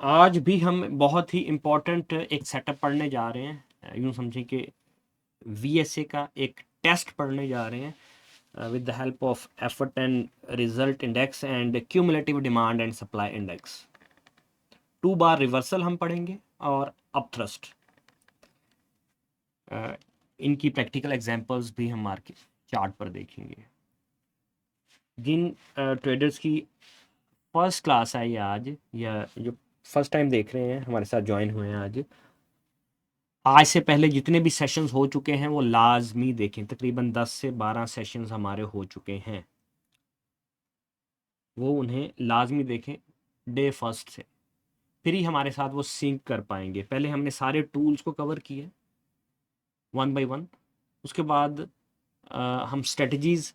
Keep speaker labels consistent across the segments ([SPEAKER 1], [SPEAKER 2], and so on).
[SPEAKER 1] आज भी हम बहुत ही इम्पोर्टेंट एक सेटअप पढ़ने जा रहे हैं। यूँ समझें कि VSA का एक टेस्ट पढ़ने जा रहे हैं with the help of effort and result index and cumulative demand and supply index. 2 bar reversal हम पढ़ेंगे और अपथ्रस्ट। इनकी प्रैक्टिकल एग्जांपल्स भी हम मार्केट चार्ट पर देखेंगे। जिन ट्रेडर्स की फर्स्ट क्लास है ये आज, या जो फर्स्ट टाइम देख रहे हैं हमारे साथ ज्वाइन हुए हैं आज से पहले जितने भी सेशंस हो चुके हैं वो लाजमी देखें। तकरीबन 10 से 12 सेशंस हमारे हो चुके हैं, वो उन्हें लाजमी देखें डे फर्स्ट से, फिर ही हमारे साथ वो सिंक कर पाएंगे। पहले हमने सारे टूल्स को कवर किए वन बाय वन। उसके बाद हम स्ट्रेटजीज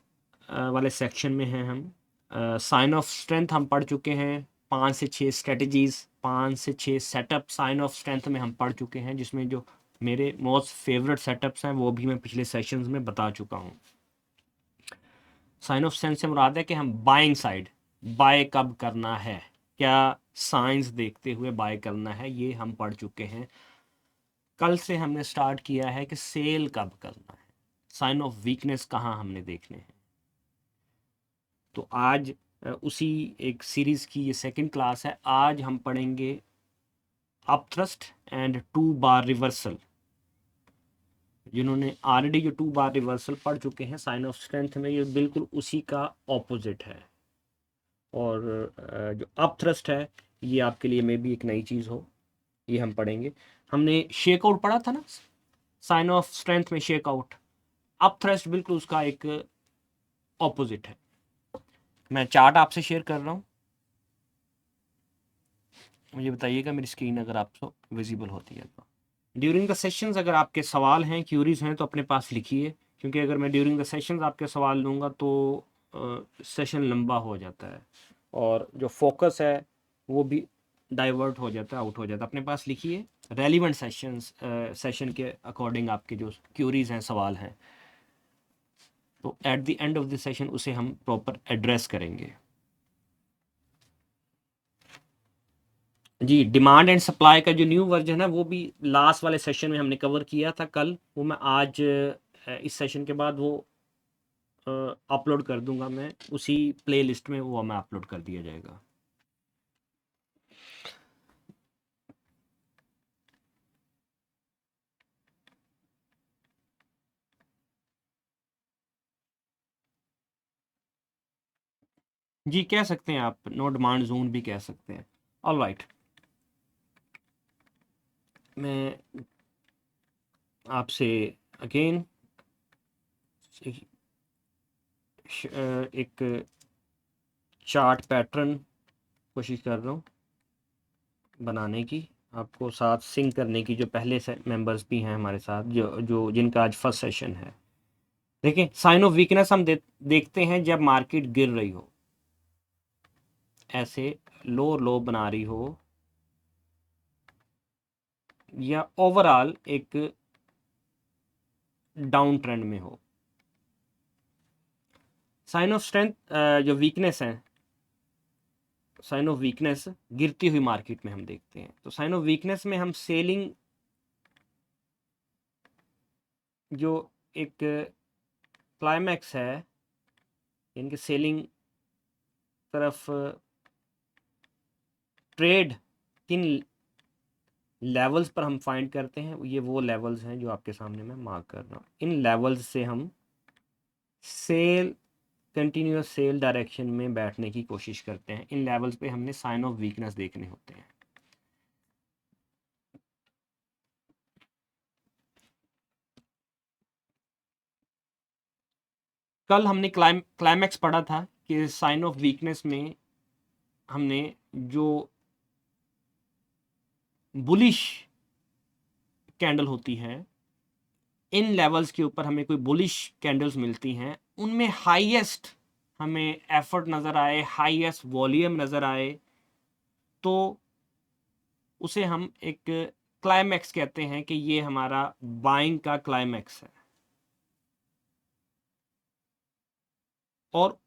[SPEAKER 1] वाले सेक्शन में हैं। हम साइन ऑफ स्ट्रेंथ हम पढ़ चुके हैं। 5 से 6 स्ट्रेटजीज, 5 से 6 सेटअप साइन ऑफ स्ट्रेंथ में हम पढ़ चुके हैं, जिसमें जो मेरे मोस्ट फेवरेट सेटअप्स हैं वो भी मैं पिछले सेशंस में बता चुका हूँ। साइन ऑफ स्ट्रेंथ से मुराद है कि हम बाइंग साइड, बाय कब करना है, क्या साइंस देखते हुए बाय करना है, ये हम पढ़ चुके हैं। कल से हमने स्टार्ट किया है कि सेल कब करना है, साइन ऑफ वीकनेस कहाँ हमने देखने हैं। तो आज उसी एक सीरीज की ये सेकंड क्लास है। आज हम पढ़ेंगे अपथ्रस्ट एंड 2 बार रिवर्सल। जिन्होंने ऑलरेडी जो 2 बार रिवर्सल पढ़ चुके हैं साइन ऑफ स्ट्रेंथ में, ये बिल्कुल उसी का ऑपोजिट है। और जो अपथ्रस्ट है ये आपके लिए मे भी एक नई चीज़ हो, ये हम पढ़ेंगे। हमने शेक आउट पढ़ा था ना, साइन ऑफ स्ट्रेंथ में शेक आउट। अपथ्रस्ट बिल्कुल उसका एक ऑपोजिट है। मैं चार्ट आपसे शेयर कर रहा हूँ, मुझे बताइएगा मेरी स्क्रीन अगर आपको विजिबल होती है तो। ड्यूरिंग द सेशंस अगर आपके सवाल हैं, क्यूरीज हैं, तो अपने पास लिखिए, क्योंकि अगर मैं ड्यूरिंग द सेशंस आपके सवाल लूँगा तो सेशन लंबा हो जाता है और जो फोकस है वो भी डाइवर्ट हो जाता है, आउट हो जाता है। अपने पास लिखिए रेलिवेंट सेशंस, सेशन के अकॉर्डिंग आपके जो क्यूरीज हैं, सवाल हैं, तो at the end of the session उसे हम प्रॉपर एड्रेस करेंगे। जी, डिमांड एंड सप्लाई का जो न्यू वर्जन है वो भी लास्ट वाले सेशन में हमने कवर किया था कल। वो मैं आज इस सेशन के बाद वो अपलोड कर दूंगा, मैं उसी प्लेलिस्ट में वो मैं अपलोड कर दिया जाएगा। जी, कह सकते हैं आप, नो डिमांड जोन भी कह सकते हैं। ऑल राइट, मैं आपसे अगेन एक चार्ट पैटर्न कोशिश कर रहा हूँ बनाने की, आपको साथ सिंक करने की, जो पहले से मेंबर्स भी हैं हमारे साथ, जो जो जिनका आज फर्स्ट सेशन है। देखिए, साइन ऑफ वीकनेस हम देखते हैं जब मार्केट गिर रही हो, ऐसे लो लो बना रही हो, या ओवरऑल एक डाउन ट्रेंड में हो। साइन ऑफ स्ट्रेंथ, जो वीकनेस है, साइन ऑफ वीकनेस गिरती हुई मार्केट में हम देखते हैं। तो साइन ऑफ वीकनेस में हम सेलिंग, जो एक क्लाइमैक्स है, यानी कि सेलिंग तरफ ट्रेड किन लेवल्स पर हम फाइंड करते हैं, ये वो लेवल्स हैं जो आपके सामने मैं मार्क कर रहा हूँ। इन लेवल्स से हम सेल, कंटिन्यूस सेल डायरेक्शन में बैठने की कोशिश करते हैं। इन लेवल्स पे हमने साइन ऑफ वीकनेस देखने होते हैं। कल हमने क्लाइमैक्स पढ़ा था कि साइन ऑफ वीकनेस में हमने जो बुलिश कैंडल होती है, इन लेवल्स के ऊपर हमें कोई बुलिश कैंडल्स मिलती हैं, उनमें हाईएस्ट हमें एफर्ट नज़र आए, हाईएस्ट वॉल्यूम नज़र आए, तो उसे हम एक क्लाइमैक्स कहते हैं कि ये हमारा बाइंग का क्लाइमैक्स है। और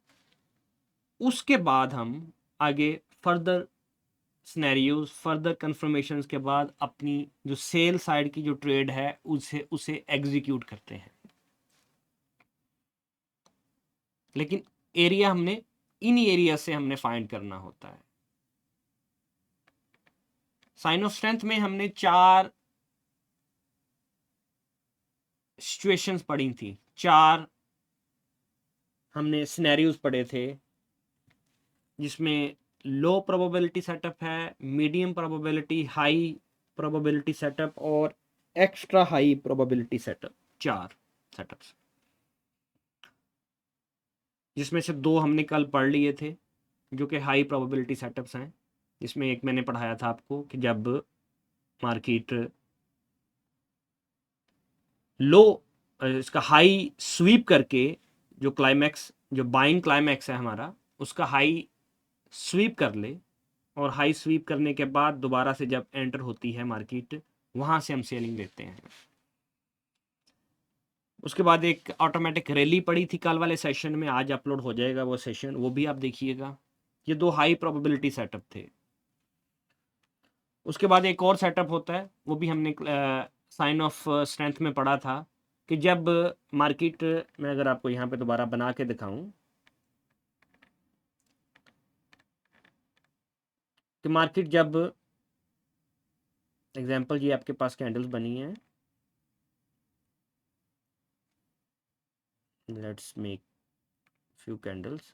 [SPEAKER 1] उसके बाद हम आगे फर्दर सिनेरियोज फर्दर कंफर्मेशंस के बाद अपनी जो सेल साइड की जो ट्रेड है उसे एग्जीक्यूट करते हैं। लेकिन एरिया हमने इन एरिया से हमने फाइंड करना होता है। साइन ऑफ स्ट्रेंथ में हमने 4 सिचुएशंस पढ़ी थी, 4 हमने सिनेरियोज पढ़े थे, जिसमें लो प्रोबेबिलिटी सेटअप है, medium probability, high probability setup और extra high probability setup. 4 setups, जिसमें से 2 हमने कल पढ़ लिए थे जो कि हाई प्रोबेबिलिटी सेटअप्स हैं। जिसमें एक मैंने पढ़ाया था आपको कि जब मार्केट लो इसका हाई स्वीप करके जो क्लाइमैक्स, जो बाइंग क्लाइमैक्स है हमारा, उसका हाई स्वीप कर ले और हाई स्वीप करने के बाद दोबारा से जब एंटर होती है मार्केट, वहां से हम सेलिंग लेते हैं। उसके बाद एक ऑटोमेटिक रैली पड़ी थी कल वाले सेशन में, आज अपलोड हो जाएगा वो सेशन, वो भी आप देखिएगा। ये 2 हाई प्रोबेबिलिटी सेटअप थे। उसके बाद एक और सेटअप होता है, वो भी हमने साइन ऑफ स्ट्रेंथ में पढ़ा था कि जब मार्केट में, अगर आपको यहाँ पे दोबारा बना के दिखाऊं, कि मार्केट जब एग्जांपल ये आपके पास कैंडल्स बनी है, लेट्स मेक फ्यू कैंडल्स।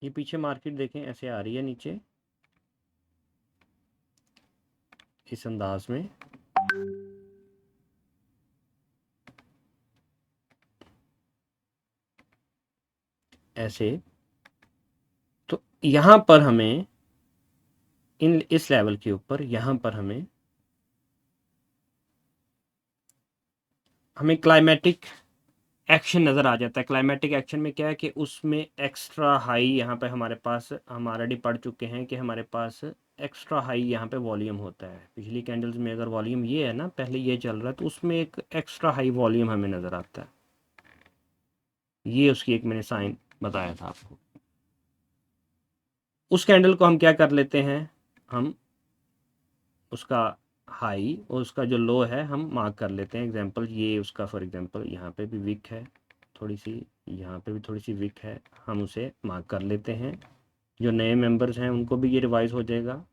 [SPEAKER 1] ये पीछे मार्केट देखें ऐसे आ रही है नीचे इस अंदाज में, ऐसे। तो यहां पर हमें इस लेवल के ऊपर यहां पर हमें क्लाइमेटिक एक्शन नज़र आ जाता है। क्लाइमेटिक एक्शन में क्या है कि उसमें एक्स्ट्रा हाई यहाँ पे हमारे पास, हम ऑलरेडी पढ़ चुके हैं कि हमारे पास एक्स्ट्रा हाई यहाँ पे वॉल्यूम होता है। पिछली कैंडल्स में अगर वॉल्यूम ये है ना, पहले ये चल रहा है, तो उसमें एक एक्स्ट्रा हाई वॉल्यूम हमें नज़र आता है। ये उसकी एक मैंने साइन बताया था आपको। उस कैंडल को हम क्या कर लेते हैं, हम उसका हाई और उसका जो लो है हम मार्क कर लेते हैं। एग्जांपल ये उसका, फॉर एग्जांपल यहाँ पे भी विक है थोड़ी सी, यहाँ पे भी थोड़ी सी विक है, हम उसे मार्क कर लेते हैं। जो नए मेंबर्स हैं उनको भी ये रिवाइज हो जाएगा।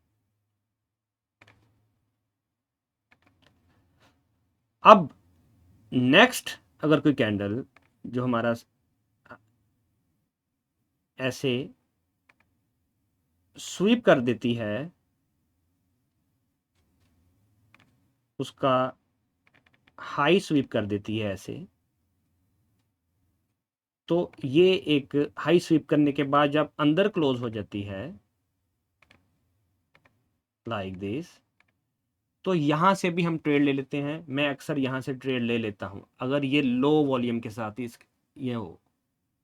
[SPEAKER 1] अब नेक्स्ट अगर कोई कैंडल जो हमारा ऐसे स्वीप कर देती है, उसका हाई स्वीप कर देती है ऐसे, तो ये एक हाई स्वीप करने के बाद जब अंदर क्लोज हो जाती है लाइक दिस, तो यहाँ से भी हम ट्रेड ले लेते हैं। मैं अक्सर यहाँ से ट्रेड ले लेता हूँ अगर ये लो वॉल्यूम के साथ ये हो,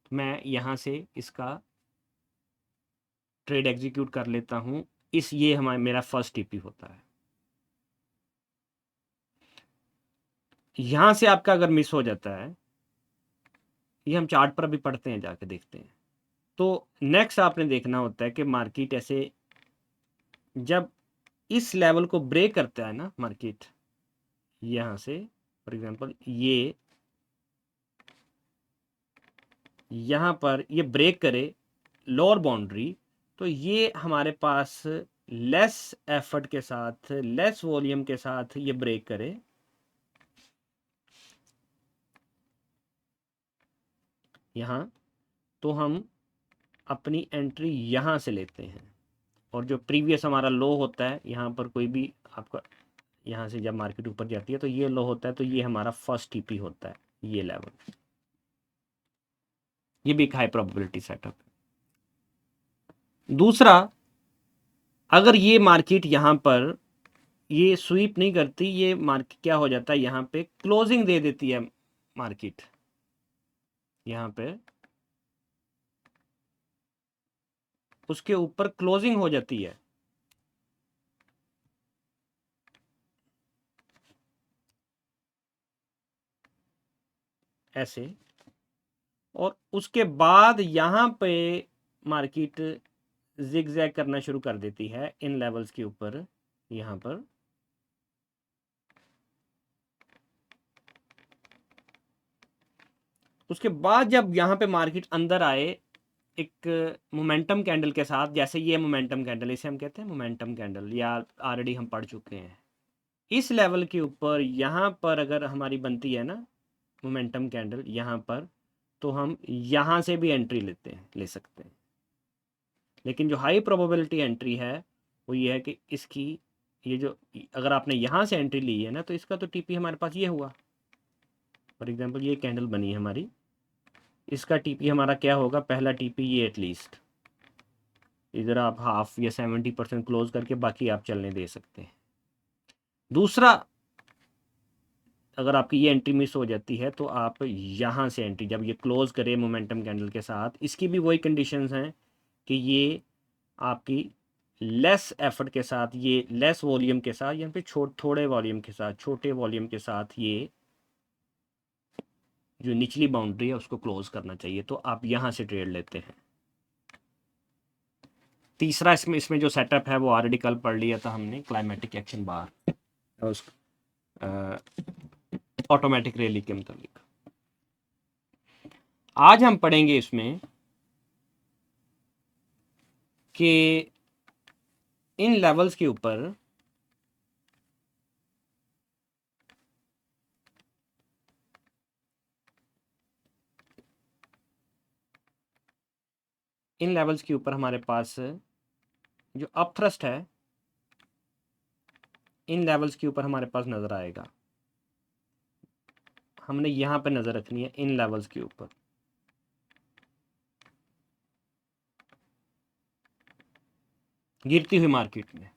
[SPEAKER 1] तो मैं यहाँ से इसका ट्रेड एग्जीक्यूट कर लेता हूँ। ये हमारा मेरा फर्स्ट टीपी होता है। यहाँ से आपका अगर मिस हो जाता है, ये हम चार्ट पर भी पढ़ते हैं, जाके देखते हैं। तो नेक्स्ट आपने देखना होता है कि मार्केट ऐसे जब इस लेवल को ब्रेक करता है ना मार्केट, यहाँ से फॉर एग्जांपल ये यहाँ पर ये ब्रेक करे लोअर बाउंड्री, तो ये हमारे पास लेस एफर्ट के साथ, लेस वॉल्यूम के साथ ये ब्रेक करे, यहाँ, तो हम अपनी एंट्री यहाँ से लेते हैं। और जो प्रीवियस हमारा लो होता है, यहाँ पर कोई भी आपका, यहाँ से जब मार्केट ऊपर जाती है तो ये लो होता है, तो ये हमारा फर्स्ट टीपी होता है, ये लेवल। ये भी एक हाई प्रोबेबिलिटी सेटअप है। दूसरा, अगर ये मार्केट यहाँ पर ये स्वीप नहीं करती, ये मार्केट क्या हो जाता है, यहाँ पे क्लोजिंग दे देती है मार्केट, यहाँ पे उसके ऊपर क्लोजिंग हो जाती है, ऐसे, और उसके बाद यहाँ पे मार्केट जिगजैग करना शुरू कर देती है इन लेवल्स के ऊपर, यहाँ पर उसके बाद जब यहाँ पे मार्केट अंदर आए एक मोमेंटम कैंडल के साथ, जैसे ये मोमेंटम कैंडल, इसे हम कहते हैं मोमेंटम कैंडल, या ऑलरेडी हम पढ़ चुके हैं, इस लेवल के ऊपर यहाँ पर अगर हमारी बनती है ना मोमेंटम कैंडल यहाँ पर, तो हम यहाँ से भी एंट्री ले सकते हैं। लेकिन जो हाई प्रोबेबिलिटी एंट्री है वो ये है कि इसकी, ये जो, अगर आपने यहाँ से एंट्री ली है ना, तो इसका तो टीपी हमारे पास ये हुआ, फॉर एग्जांपल ये कैंडल बनी है हमारी, इसका टीपी हमारा क्या होगा, पहला टीपी ये एटलीस्ट, इधर आप हाफ या 70% क्लोज करके बाकी आप चलने दे सकते हैं। दूसरा, अगर आपकी ये एंट्री मिस हो जाती है तो आप यहाँ से एंट्री, जब ये क्लोज करे मोमेंटम कैंडल के साथ, इसकी भी वही कंडीशंस हैं कि ये आपकी लेस एफर्ट के साथ, ये लेस वॉल्यूम के साथ, यहाँ पे थोड़े वॉल्यूम के साथ, छोटे वॉल्यूम के साथ ये जो निचली बाउंड्री है उसको क्लोज करना चाहिए, तो आप यहाँ से ट्रेड लेते हैं। तीसरा इसमें जो सेटअप है वो ऑलरेडी कल पढ़ लिया था हमने, क्लाइमेटिक एक्शन बार, उस ऑटोमेटिक रैली के मुताबिक। आज हम पढ़ेंगे इसमें कि इन लेवल्स के ऊपर हमारे पास जो अपथ्रस्ट है, इन लेवल्स के ऊपर हमारे पास नजर आएगा। हमने यहां पे नजर रखनी है इन लेवल्स के ऊपर। गिरती हुई मार्केट में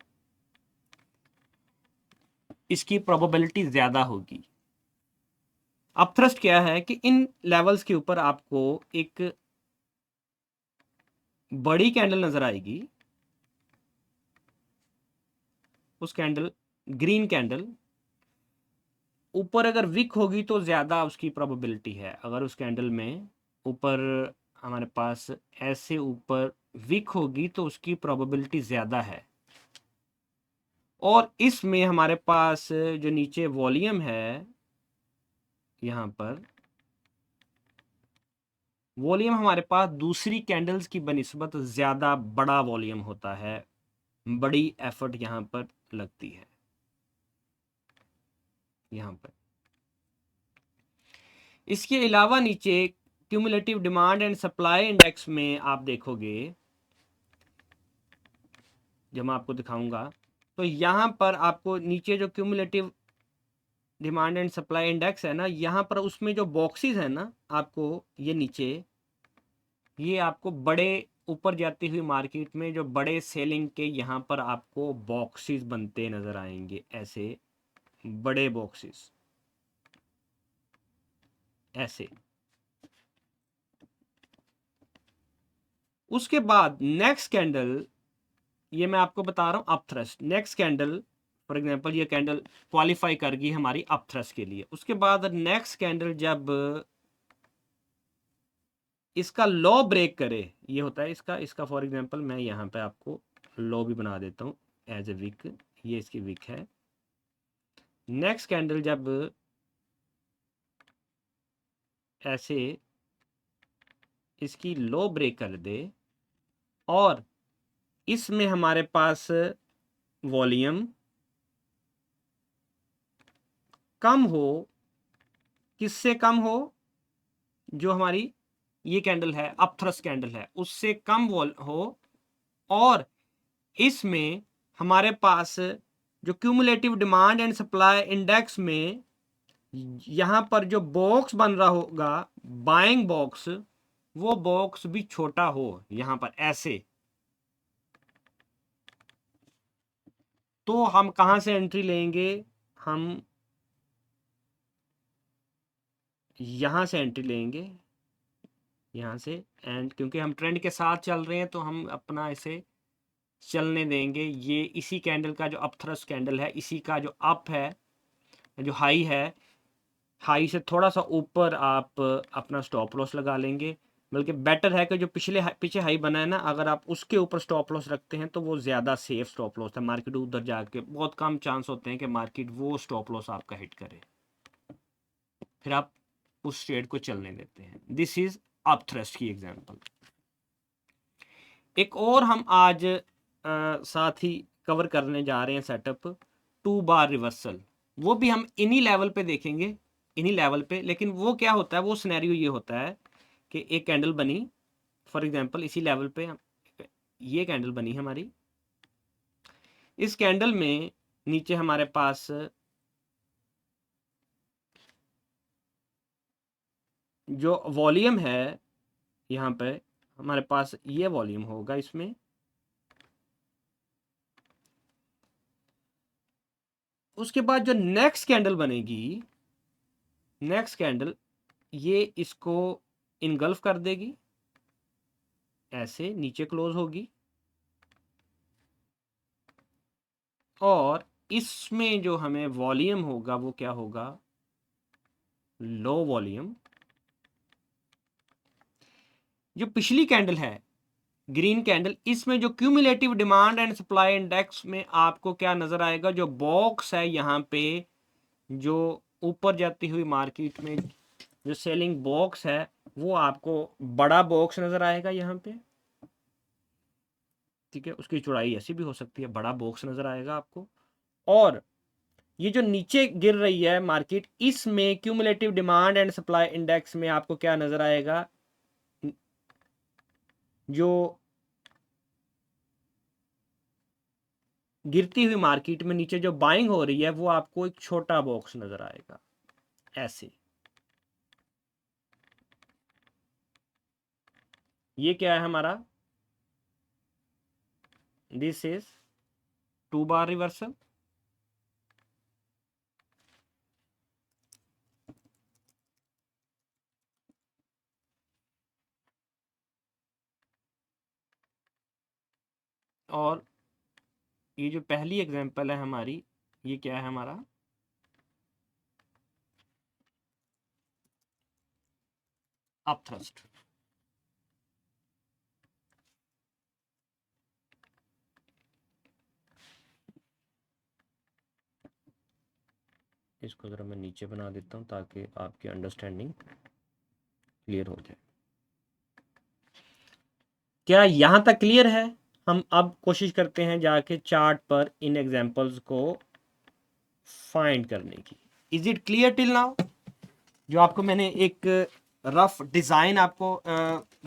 [SPEAKER 1] इसकी प्रोबेबिलिटी ज्यादा होगी। अपथ्रस्ट क्या है कि इन लेवल्स के ऊपर आपको एक बड़ी कैंडल नजर आएगी, उस कैंडल, ग्रीन कैंडल ऊपर अगर विक होगी तो ज्यादा उसकी प्रोबेबिलिटी है। अगर उस कैंडल में ऊपर हमारे पास ऐसे ऊपर विक होगी तो उसकी प्रोबेबिलिटी ज्यादा है। और इसमें हमारे पास जो नीचे वॉल्यूम है, यहां पर वॉल्यूम हमारे पास दूसरी कैंडल्स की बनिस्बत ज्यादा बड़ा वॉल्यूम होता है, बड़ी एफर्ट यहां पर लगती है। यहां पर इसके अलावा नीचे cumulative demand and supply index में आप देखोगे, जब मैं आपको दिखाऊंगा, तो यहां पर आपको नीचे जो cumulative demand and supply index है ना, यहां पर उसमें जो बॉक्सेस है ना, आपको ये नीचे, ये आपको बड़े ऊपर जाती हुई मार्केट में जो बड़े सेलिंग के यहां पर आपको बॉक्सेस बनते नजर आएंगे, ऐसे बड़े बॉक्सेस ऐसे। उसके बाद नेक्स्ट कैंडल, ये मैं आपको बता रहा हूं upthrust, next candle for example ये कैंडल क्वालिफाई कर गई हमारी अपथ्रस्ट के लिए। उसके बाद नेक्स्ट कैंडल जब इसका लॉ ब्रेक करे, ये होता है इसका फॉर एग्जांपल मैं यहाँ पे आपको लॉ भी बना देता हूँ एज ए विक, ये इसकी विक है। नेक्स्ट कैंडल जब ऐसे इसकी लॉ ब्रेक कर दे और इसमें हमारे पास वॉल्यूम कम हो, किससे कम हो, जो हमारी ये कैंडल है अपथ्रस्ट कैंडल है उससे कम हो, और इसमें हमारे पास जो cumulative demand and supply index में यहां पर जो बॉक्स बन रहा होगा बाइंग बॉक्स, वो बॉक्स भी छोटा हो यहां पर ऐसे, तो हम कहां से एंट्री लेंगे, हम यहां से एंट्री लेंगे यहाँ से, एंड क्योंकि हम ट्रेंड के साथ चल रहे हैं तो हम अपना इसे चलने देंगे। ये इसी कैंडल का जो अप थ्रस्ट कैंडल है, इसी का जो अप है, जो हाई है, हाई से थोड़ा सा ऊपर आप अपना स्टॉप लॉस लगा लेंगे। बल्कि बेटर है कि जो पीछे हाई बना है ना, अगर आप उसके ऊपर स्टॉप लॉस रखते हैं तो वो ज़्यादा सेफ स्टॉप लॉस है। मार्केट उधर जाके बहुत कम चांस होते हैं कि मार्केट वो स्टॉप लॉस आपका हिट करे, फिर आप उस ट्रेड को चलने देते हैं। दिस इज अप थ्रस्ट की एग्जांपल। एक और हम आज साथ ही कवर करने जा रहे हैं सेटअप, 2 बार रिवर्सल। वो भी हम इन्हीं लेवल पे देखेंगे, इन्हीं लेवल पे। लेकिन वो क्या होता है, वो सिनेरियो ये होता है कि एक कैंडल बनी, फॉर एग्जांपल इसी लेवल पे ये कैंडल बनी हमारी। इस कैंडल में नीचे हमारे पास जो वॉल्यूम है, यहाँ पे हमारे पास ये वॉल्यूम होगा इसमें। उसके बाद जो नेक्स्ट कैंडल बनेगी, नेक्स्ट कैंडल ये इसको इनगल्फ कर देगी, ऐसे नीचे क्लोज होगी, और इसमें जो हमें वॉल्यूम होगा वो क्या होगा, लो वॉल्यूम। जो पिछली कैंडल है ग्रीन कैंडल, इसमें जो cumulative demand and supply index में आपको क्या नजर आएगा, जो बॉक्स है यहाँ पे, जो ऊपर जाती हुई मार्केट में जो सेलिंग बॉक्स है, वो आपको बड़ा बॉक्स नजर आएगा यहाँ पे। ठीक है, उसकी चौड़ाई ऐसी भी हो सकती है, बड़ा बॉक्स नजर आएगा आपको। और ये जो नीचे गिर रही है मार्केट, इसमें cumulative demand and supply index में आपको क्या नजर आएगा, जो गिरती हुई मार्केट में नीचे जो बाइंग हो रही है, वो आपको एक छोटा बॉक्स नजर आएगा ऐसे। ये क्या है हमारा, दिस इज 2 बार रिवर्सल। और ये जो पहली एग्जांपल है हमारी, ये क्या है हमारा, अप थ्रस्ट। इसको जरा मैं नीचे बना देता हूं ताकि आपकी अंडरस्टैंडिंग क्लियर हो जाए। क्या यहां तक क्लियर है? हम अब कोशिश करते हैं जाके चार्ट पर इन एग्जांपल्स को फाइंड करने की। Is it clear till now? जो आपको मैंने एक रफ डिजाइन आपको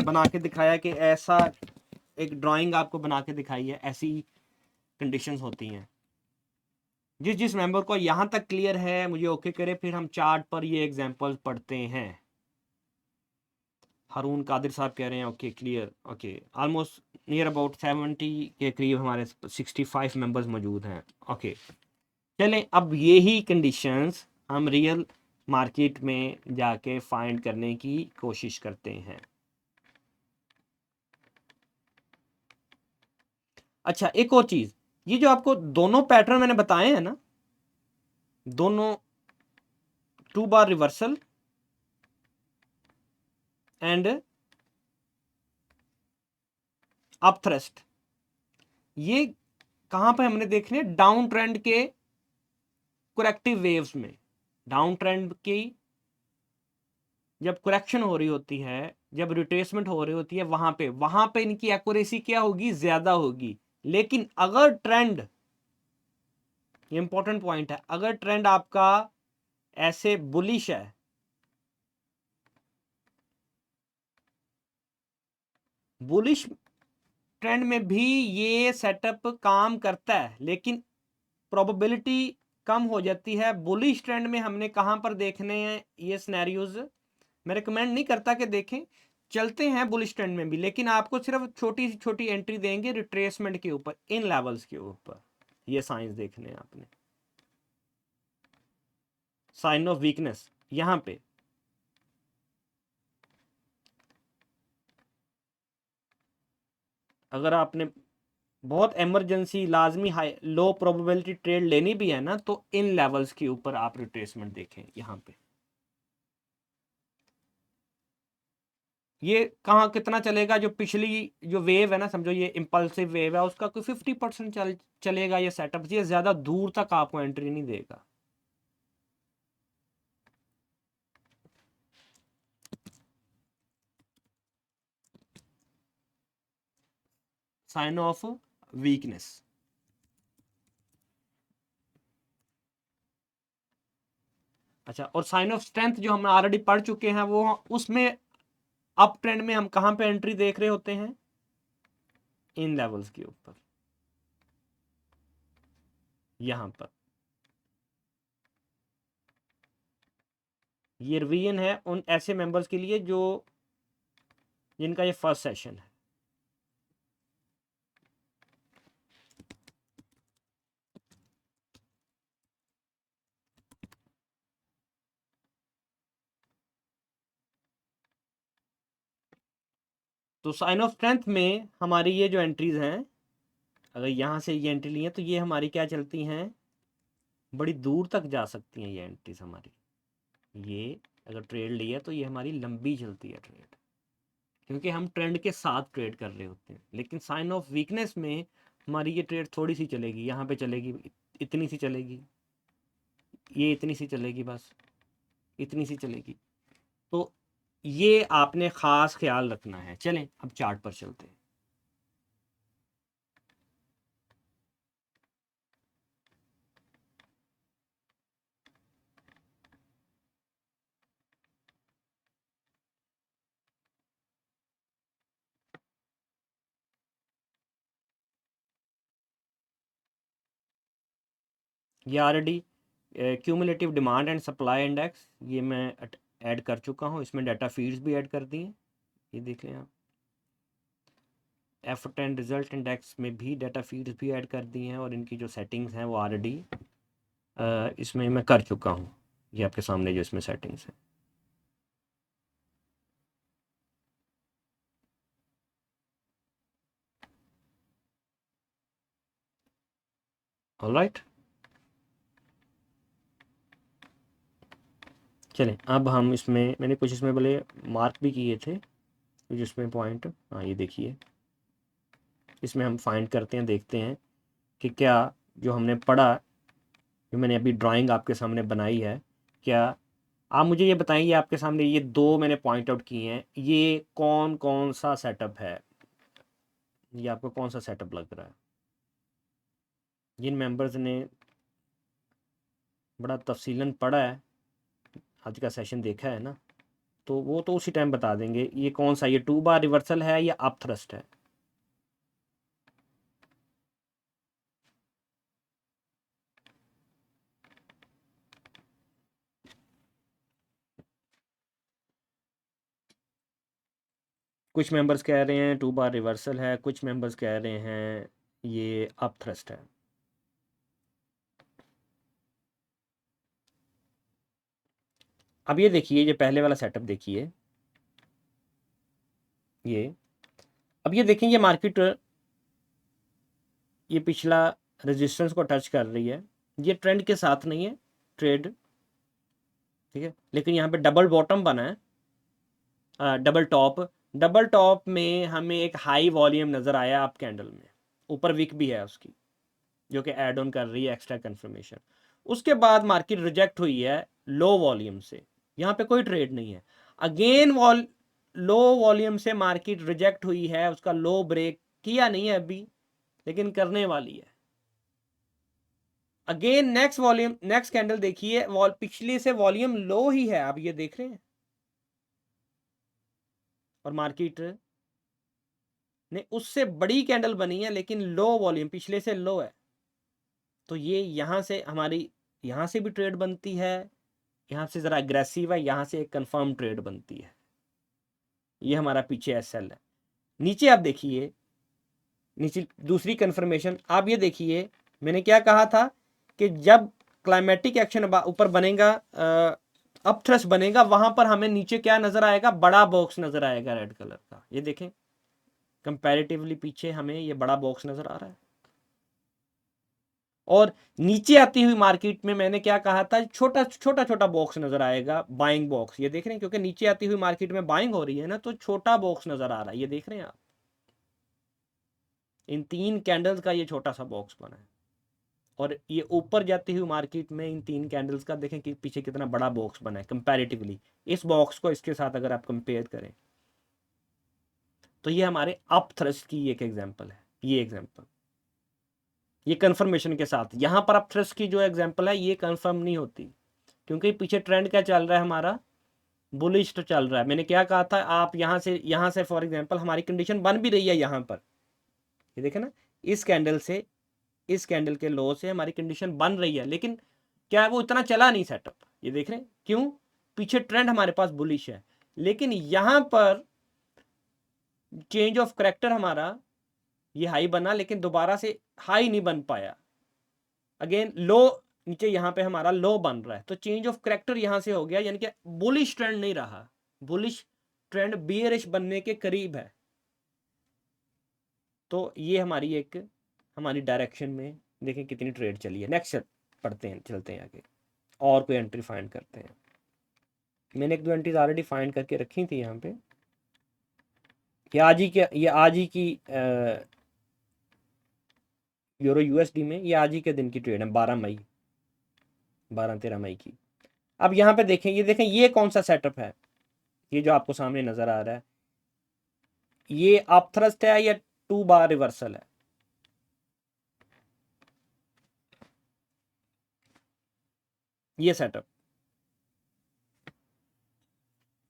[SPEAKER 1] बना के दिखाया कि ऐसा एक ड्राइंग आपको बना के दिखाई है, ऐसी कंडीशंस होती हैं। जिस जिस मेंबर को यहां तक क्लियर है मुझे ओके करे, फिर हम चार्ट पर ये एग्जांपल्स पढ़ते हैं। हारून कादिर साहब कह रहे हैं okay clear, okay. Almost near about 70 के करीब हमारे 65 मेंबर्स मौजूद हैं, ओके। चलें, अब यही कंडीशंस हम रियल मार्केट में जाके फाइंड करने की कोशिश करते हैं। अच्छा, एक और चीज, ये जो आपको दोनों पैटर्न मैंने बताए हैं ना, दोनों 2 बार रिवर्सल एंड अप थ्रस्ट, ये कहां पे हमने देखने, डाउन ट्रेंड के करेक्टिव वेव्स में। डाउन ट्रेंड की जब करेक्शन हो रही होती है, जब रिट्रेसमेंट हो रही होती है, वहां पे इनकी एक्यूरेसी क्या होगी, ज्यादा होगी। लेकिन अगर ट्रेंड, ये इंपॉर्टेंट पॉइंट है, अगर ट्रेंड आपका ऐसे बुलिश है, बुलिश ट्रेंड में भी ये सेटअप काम करता है, लेकिन प्रोबेबिलिटी कम हो जाती है। बुलिश ट्रेंड में हमने कहां पर देखने हैं ये सिनेरियोज, मैं रिकमेंड नहीं करता कि देखें, चलते हैं बुलिश ट्रेंड में भी, लेकिन आपको सिर्फ छोटी सी छोटी एंट्री देंगे रिट्रेसमेंट के ऊपर, इन लेवल्स के ऊपर। ये साइंस देखने हैं आपने, साइन ऑफ वीकनेस यहां पे। अगर आपने बहुत इमरजेंसी लाजमी हाई लो प्रोबेबिलिटी ट्रेड लेनी भी है ना, तो इन लेवल्स के ऊपर आप रिट्रेसमेंट देखें। यहाँ पे ये कहाँ कितना चलेगा, जो पिछली जो वेव है ना, समझो ये इम्पल्सिव वेव है, उसका कोई 50% चलेगा ये सेटअप, ये ज्यादा दूर तक आपको एंट्री नहीं देगा। Sign of weakness. अच्छा, और साइन ऑफ स्ट्रेंथ जो हम ऑलरेडी पढ़ चुके हैं, वो उसमें अप ट्रेंड में हम कहां पे एंट्री देख रहे होते हैं, इन लेवल्स के ऊपर, यहां पर। ये रिवीजन है उन ऐसे मेंबर्स के लिए जो जिनका ये फर्स्ट सेशन है। तो साइन ऑफ स्ट्रेंथ में हमारी ये जो एंट्रीज हैं, अगर यहां से ये एंट्री ली है तो ये हमारी क्या चलती हैं, बड़ी दूर तक जा सकती हैं ये एंट्रीज हमारी। ये अगर ट्रेड ली है तो ये हमारी लंबी चलती है ट्रेड, क्योंकि हम ट्रेंड के साथ ट्रेड कर रहे होते हैं। लेकिन साइन ऑफ वीकनेस में हमारी ये ट्रेड थोड़ी सी चलेगी, यहाँ पे चलेगी, इतनी सी चलेगी, ये इतनी सी चलेगी, बस इतनी सी चलेगी। तो ये आपने खास ख्याल रखना है। चलें अब चार्ट पर चलते हैं। ये already cumulative demand and supply index ये मैं ऐड कर चुका हूँ, इसमें डाटा फीड्स भी ऐड कर दी हैं, ये देख लें आप। F10 रिजल्ट इंडेक्स में भी डाटा फीड्स भी ऐड कर दी हैं, और इनकी जो सेटिंग्स हैं वो ऑलरेडी इसमें मैं कर चुका हूँ। ये आपके सामने जो इसमें सेटिंग्स हैं। ऑलराइट, चलें अब हम इसमें, मैंने कुछ इसमें बोले मार्क भी किए थे कुछ इसमें पॉइंट। हाँ ये देखिए, इसमें हम फाइंड करते हैं, देखते हैं कि क्या जो हमने पढ़ा, जो मैंने अभी ड्राइंग आपके सामने बनाई है, क्या आप मुझे ये बताएं, आपके सामने ये दो मैंने पॉइंट आउट किए हैं, ये कौन कौन सा सेटअप है, ये आपको कौन सा सेटअप लग रहा है। जिन मेंबर्स ने बड़ा तफसीलन पढ़ा है, आज का सेशन देखा है ना, तो वो तो उसी टाइम बता देंगे ये कौन सा, ये 2 बार रिवर्सल है या अप थ्रस्ट है। कुछ मेंबर्स कह रहे हैं 2 बार रिवर्सल है, कुछ मेंबर्स कह रहे हैं ये अप थ्रस्ट है। अब ये देखिए, ये पहले वाला सेटअप देखिए, ये अब ये देखें, ये मार्केट ये पिछला रेजिस्टेंस को टच कर रही है, ये ट्रेंड के साथ नहीं है ट्रेड, ठीक है, लेकिन यहाँ पे डबल बॉटम बना है, डबल टॉप में हमें एक हाई वॉल्यूम नज़र आया अप कैंडल में, ऊपर विक भी है उसकी, जो कि ऐड ऑन कर रही है एक्स्ट्रा कंफर्मेशन। उसके बाद मार्केट रिजेक्ट हुई है लो वॉल्यूम से, यहाँ पे कोई ट्रेड नहीं है। अगेन लो वॉल्यूम से मार्केट रिजेक्ट हुई है, उसका लो ब्रेक किया नहीं है अभी, लेकिन करने वाली है। Again next volume, next candle देखिए, पिछले से वॉल्यूम लो ही है, आप ये देख रहे हैं, और मार्केट ने उससे बड़ी कैंडल बनी है, लेकिन लो वॉल्यूम पिछले से लो है। तो ये यहाँ से हमारी, यहाँ से भी ट्रेड बनती है, यहाँ से ज़रा अग्रेसिव है, यहाँ से एक कंफर्म ट्रेड बनती है। ये हमारा पीछे एसएल है। नीचे आप देखिए, नीचे दूसरी कंफर्मेशन आप ये देखिए, मैंने क्या कहा था कि जब क्लाइमेटिक एक्शन ऊपर बनेगा, अप थ्रस्ट बनेगा, वहां पर हमें नीचे क्या नजर आएगा, बड़ा बॉक्स नजर आएगा रेड कलर का, ये देखें, कंपैरेटिवली पीछे हमें ये बड़ा बॉक्स नजर आ रहा है, और नीचे आती हुई मार्केट में मैंने क्या कहा था, छोटा छोटा छोटा बॉक्स नजर आएगा, बाइंग बॉक्स। ये देख रहे हैं, क्योंकि नीचे आती हुई मार्केट में बाइंग हो रही है ना, तो छोटा बॉक्स नजर आ रहा है। ये देख रहे हैं आप, इन 3 कैंडल्स का ये छोटा सा बॉक्स बना है, और ये ऊपर जाती हुई मार्केट में इन 3 कैंडल्स का देखें कि पीछे कितना बड़ा बॉक्स बना है कंपैरेटिवली। इस बॉक्स को इसके साथ अगर आप कंपेयर करें तो ये हमारे अप थ्रस्ट की एक एग्जांपल है। ये एग्जांपल, ये कंफर्मेशन के साथ, यहां पर अप थ्रस्ट की जो एग्जांपल है ये कंफर्म नहीं होती, क्योंकि पीछे ट्रेंड क्या चल रहा है हमारा, बुलिश तो चल रहा है। मैंने क्या कहा था, आप यहां से फॉर एग्जांपल हमारी कंडीशन बन भी रही है यहां पर, ये देखें ना, इस कैंडल से, इस कैंडल के लो से हमारी कंडीशन बन रही है, लेकिन क्या है वो इतना चला नहीं सेटअप। ये देख रहे हैं, क्यों, पीछे ट्रेंड हमारे पास बुलिश है, लेकिन यहां पर चेंज ऑफ करेक्टर हमारा, ये हाई बना लेकिन दोबारा से हाई नहीं बन पाया, अगेन लो, नीचे यहां पे हमारा लो बन रहा है, तो चेंज ऑफ करेक्टर यहां से हो गया, यानी कि बुलिश ट्रेंड नहीं रहा, बुलिश ट्रेंड बियरिश बनने के करीब है। तो ये हमारी एक, हमारी डायरेक्शन में देखें कितनी ट्रेड चली है। नेक्स्ट पढ़ते हैं, चलते हैं आगे, और कोई एंट्री फाइंड करते हैं। मैंने 1-2 एंट्रीज ऑलरेडी फाइंड करके रखी थी यहाँ पे। ये आज ही की यूरो यूएसडी में, ये आज ही के दिन की ट्रेड है, 12-13 मई की। अब यहाँ पे देखें, ये देखें ये कौन सा सेटअप है, ये जो आपको सामने नजर आ रहा है, ये अप थ्रस्ट है या 2 बार रिवर्सल है? ये सेटअप,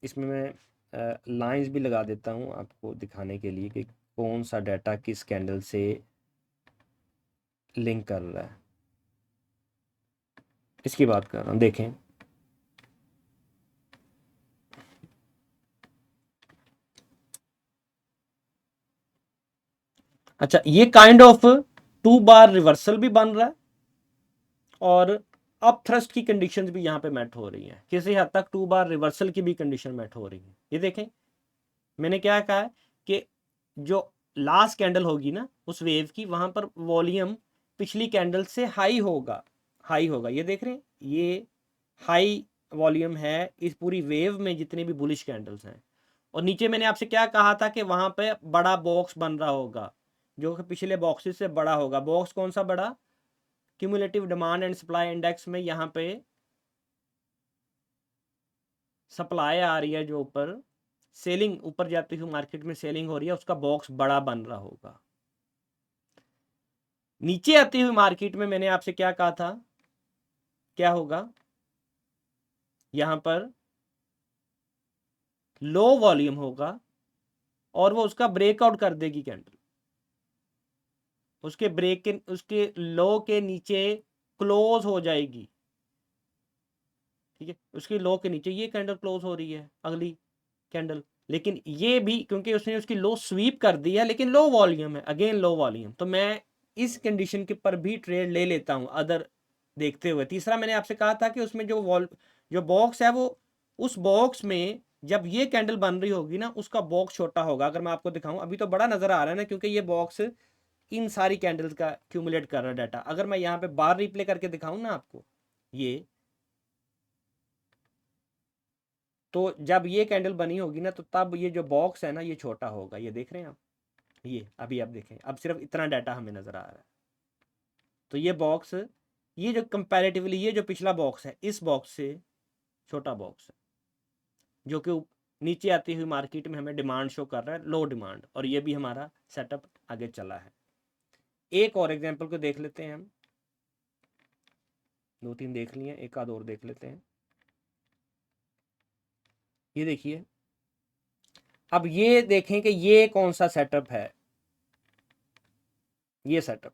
[SPEAKER 1] इसमें मैं लाइंस भी लगा देता हूँ आपको दिखाने के लिए कि कौन सा डाटा किस कैंडल से लिंक कर रहा है, इसकी बात कर रहा हूँ। देखें, अच्छा, ये काइंड ऑफ 2 बार रिवर्सल भी बन रहा है, और अप थ्रस्ट की कंडीशंस भी यहाँ पे मैट हो रही हैं, किसी हद तक 2 बार रिवर्सल की भी कंडीशन मैट हो रही है। ये देखें, मैंने क्या कहा है कि जो लास्ट कैंडल होगी ना उस वेव की, वहां पर वॉल्यूम पिछली कैंडल से हाई होगा, हाई होगा। ये देख रहे हैं, ये हाई वॉल्यूम है इस पूरी वेव में, जितने भी बुलिश कैंडल्स हैं। और नीचे मैंने आपसे क्या कहा था कि वहां पे बड़ा बॉक्स बन रहा होगा, जो कि पिछले बॉक्सेस से बड़ा होगा। बॉक्स कौन सा बड़ा, cumulative demand and supply index में यहाँ पे सप्लाई आ रही है, जो ऊपर सेलिंग, ऊपर जाती हुई मार्केट में सेलिंग हो रही है, उसका बॉक्स बड़ा बन रहा होगा। नीचे आती हुई मार्केट में मैंने आपसे क्या कहा था, क्या होगा, यहां पर लो वॉल्यूम होगा, और वो उसका ब्रेकआउट कर देगी कैंडल, उसके ब्रेक के, उसके लो के नीचे क्लोज हो जाएगी, ठीक है, उसकी लो के नीचे ये कैंडल क्लोज हो रही है, अगली कैंडल, लेकिन ये भी क्योंकि उसने उसकी लो स्वीप कर दी है, लेकिन लो वॉल्यूम है, अगेन लो वॉल्यूम, तो मैं इस कंडीशन के पर भी ट्रेड ले लेता हूं अदर देखते हुए। तीसरा मैंने आपसे कहा था कि उसमें जो बॉक्स है, वो उस बॉक्स में जब ये कैंडल बन रही होगी ना, उसका बॉक्स छोटा होगा। अगर मैं आपको दिखाऊं, अभी तो बड़ा नजर आ रहा है ना, क्योंकि ये बॉक्स इन सारी कैंडल्स का क्यूमुलेट कर रहा है डाटा। अगर मैं यहाँ पे बार रिप्ले करके दिखाऊं ना आपको, ये, तो जब ये कैंडल बनी होगी ना, तो तब ये जो बॉक्स है ना, ये छोटा होगा। ये देख रहे हैं आप, ये अभी आप देखें, अब सिर्फ इतना डाटा हमें नजर आ रहा है। तो ये बॉक्स, ये जो कंपैरेटिवली ये जो पिछला बॉक्स है, इस बॉक्स से छोटा बॉक्स है, जो कि नीचे आती हुई मार्केट में हमें डिमांड शो कर रहा है, लो डिमांड, और ये भी हमारा सेटअप आगे चला है। एक और एग्जांपल को देख लेते हैं हम, 2-3 देख लिए, एक आध और देख लेते हैं। ये देखिए, अब ये देखें कि ये कौन सा सेटअप है, ये सेटअप,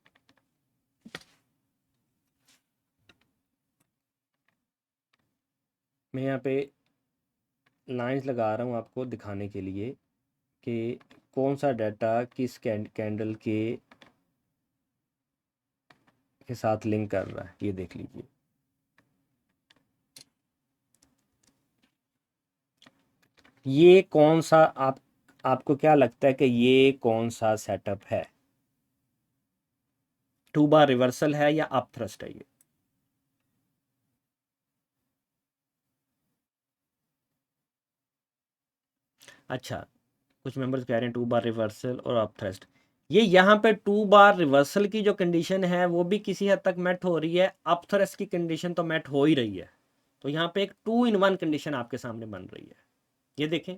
[SPEAKER 1] मैं यहाँ पे लाइंस लगा रहा हूँ आपको दिखाने के लिए कि कौन सा डाटा किस कैंडल के साथ लिंक कर रहा है। ये देख लीजिए, ये कौन सा, आप आपको क्या लगता है कि ये कौन सा सेटअप है? 2 बार रिवर्सल है या अप थ्रस्ट है ये? अच्छा, कुछ मेंबर्स कह रहे हैं 2 बार रिवर्सल और अप थ्रस्ट। ये यहाँ पे 2 बार रिवर्सल की जो कंडीशन है वो भी किसी हद तक मेट हो रही है, अप थ्रस्ट की कंडीशन तो मेट हो ही रही है। तो यहाँ पे एक 2 इन 1 कंडीशन आपके सामने बन रही है। ये देखें,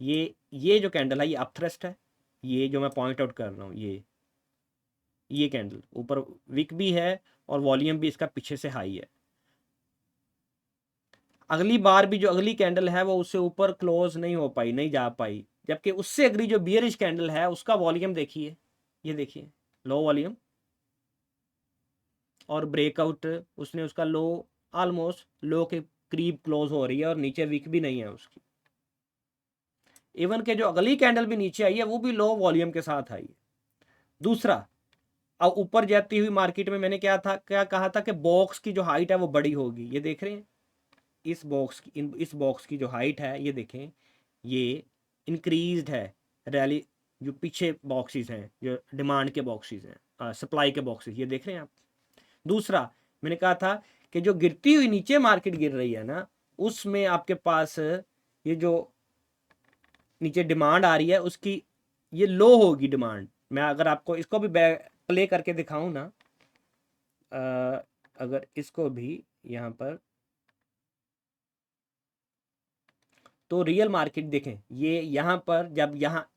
[SPEAKER 1] ये जो कैंडल है ये अप थ्रस्ट है, ये जो मैं पॉइंट आउट कर रहा हूँ ये कैंडल ऊपर विक भी है और वॉल्यूम भी इसका पीछे से हाई है। अगली बार भी जो अगली कैंडल है वो उससे ऊपर क्लोज नहीं हो पाई, नहीं जा पाई, जबकि उससे अगली जो बियरिश कैंडल है उसका वॉल्यूम देखिए, ये देखिए लो वॉल्यूम और ब्रेकआउट, उसने उसका लो ऑलमोस्ट लो के करीब क्लोज हो रही है और नीचे विक भी नहीं है उसकी। इवन के जो अगली कैंडल भी नीचे आई है वो भी लो वॉल्यूम के साथ आई है। दूसरा, अब ऊपर जाती हुई मार्केट में मैंने क्या कहा था कि बॉक्स की जो हाइट है वो बड़ी होगी। ये देख रहे हैं, इस बॉक्स की जो हाइट है ये देखें, ये इंक्रीज्ड है रैली। जो पीछे बॉक्सेस हैं, जो डिमांड के बॉक्सेस हैं, सप्लाई के बॉक्सेस, ये देख रहे हैं आप। दूसरा, मैंने कहा था कि जो गिरती हुई नीचे मार्केट गिर रही है ना, उसमें आपके पास ये जो नीचे डिमांड आ रही है उसकी ये लो होगी डिमांड। मैं अगर आपको इसको भी प्ले करके दिखाऊं ना, अगर इसको भी यहाँ पर, तो रियल मार्केट देखें, ये यहाँ पर जब यहाँ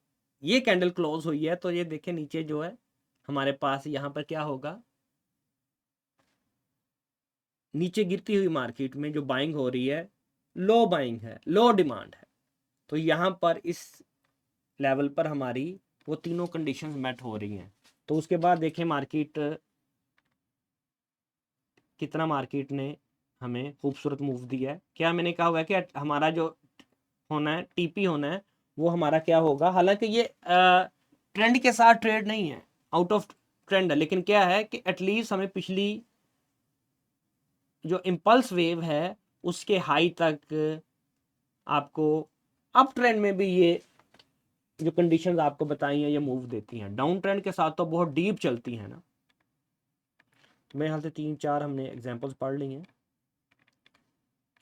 [SPEAKER 1] ये कैंडल क्लोज हुई है तो ये देखें नीचे जो है हमारे पास यहाँ पर क्या होगा, नीचे गिरती हुई मार्केट में जो बाइंग हो रही है, लो बाइंग है, लो डिमांड है। तो यहाँ पर इस लेवल पर हमारी वो तीनों कंडीशंस मेट हो रही हैं। तो उसके बाद देखें मार्केट कितना, मार्केट ने हमें खूबसूरत मूव दिया है। क्या मैंने कहा हुआ है कि हमारा जो होना है टीपी होना है वो हमारा क्या होगा, हालांकि ये ट्रेंड के साथ ट्रेड नहीं है, आउट ऑफ ट्रेंड है, लेकिन क्या है कि एटलीस्ट हमें पिछली जो इम्पल्स वेव है उसके हाई तक आपको अप ट्रेंड में भी ये जो कंडीशंस आपको बताई हैं ये मूव देती हैं। डाउन ट्रेंड के साथ तो बहुत डीप चलती हैं ना। तो मेरे ख्याल से 3-4 हमने एग्जांपल्स पढ़ ली हैं।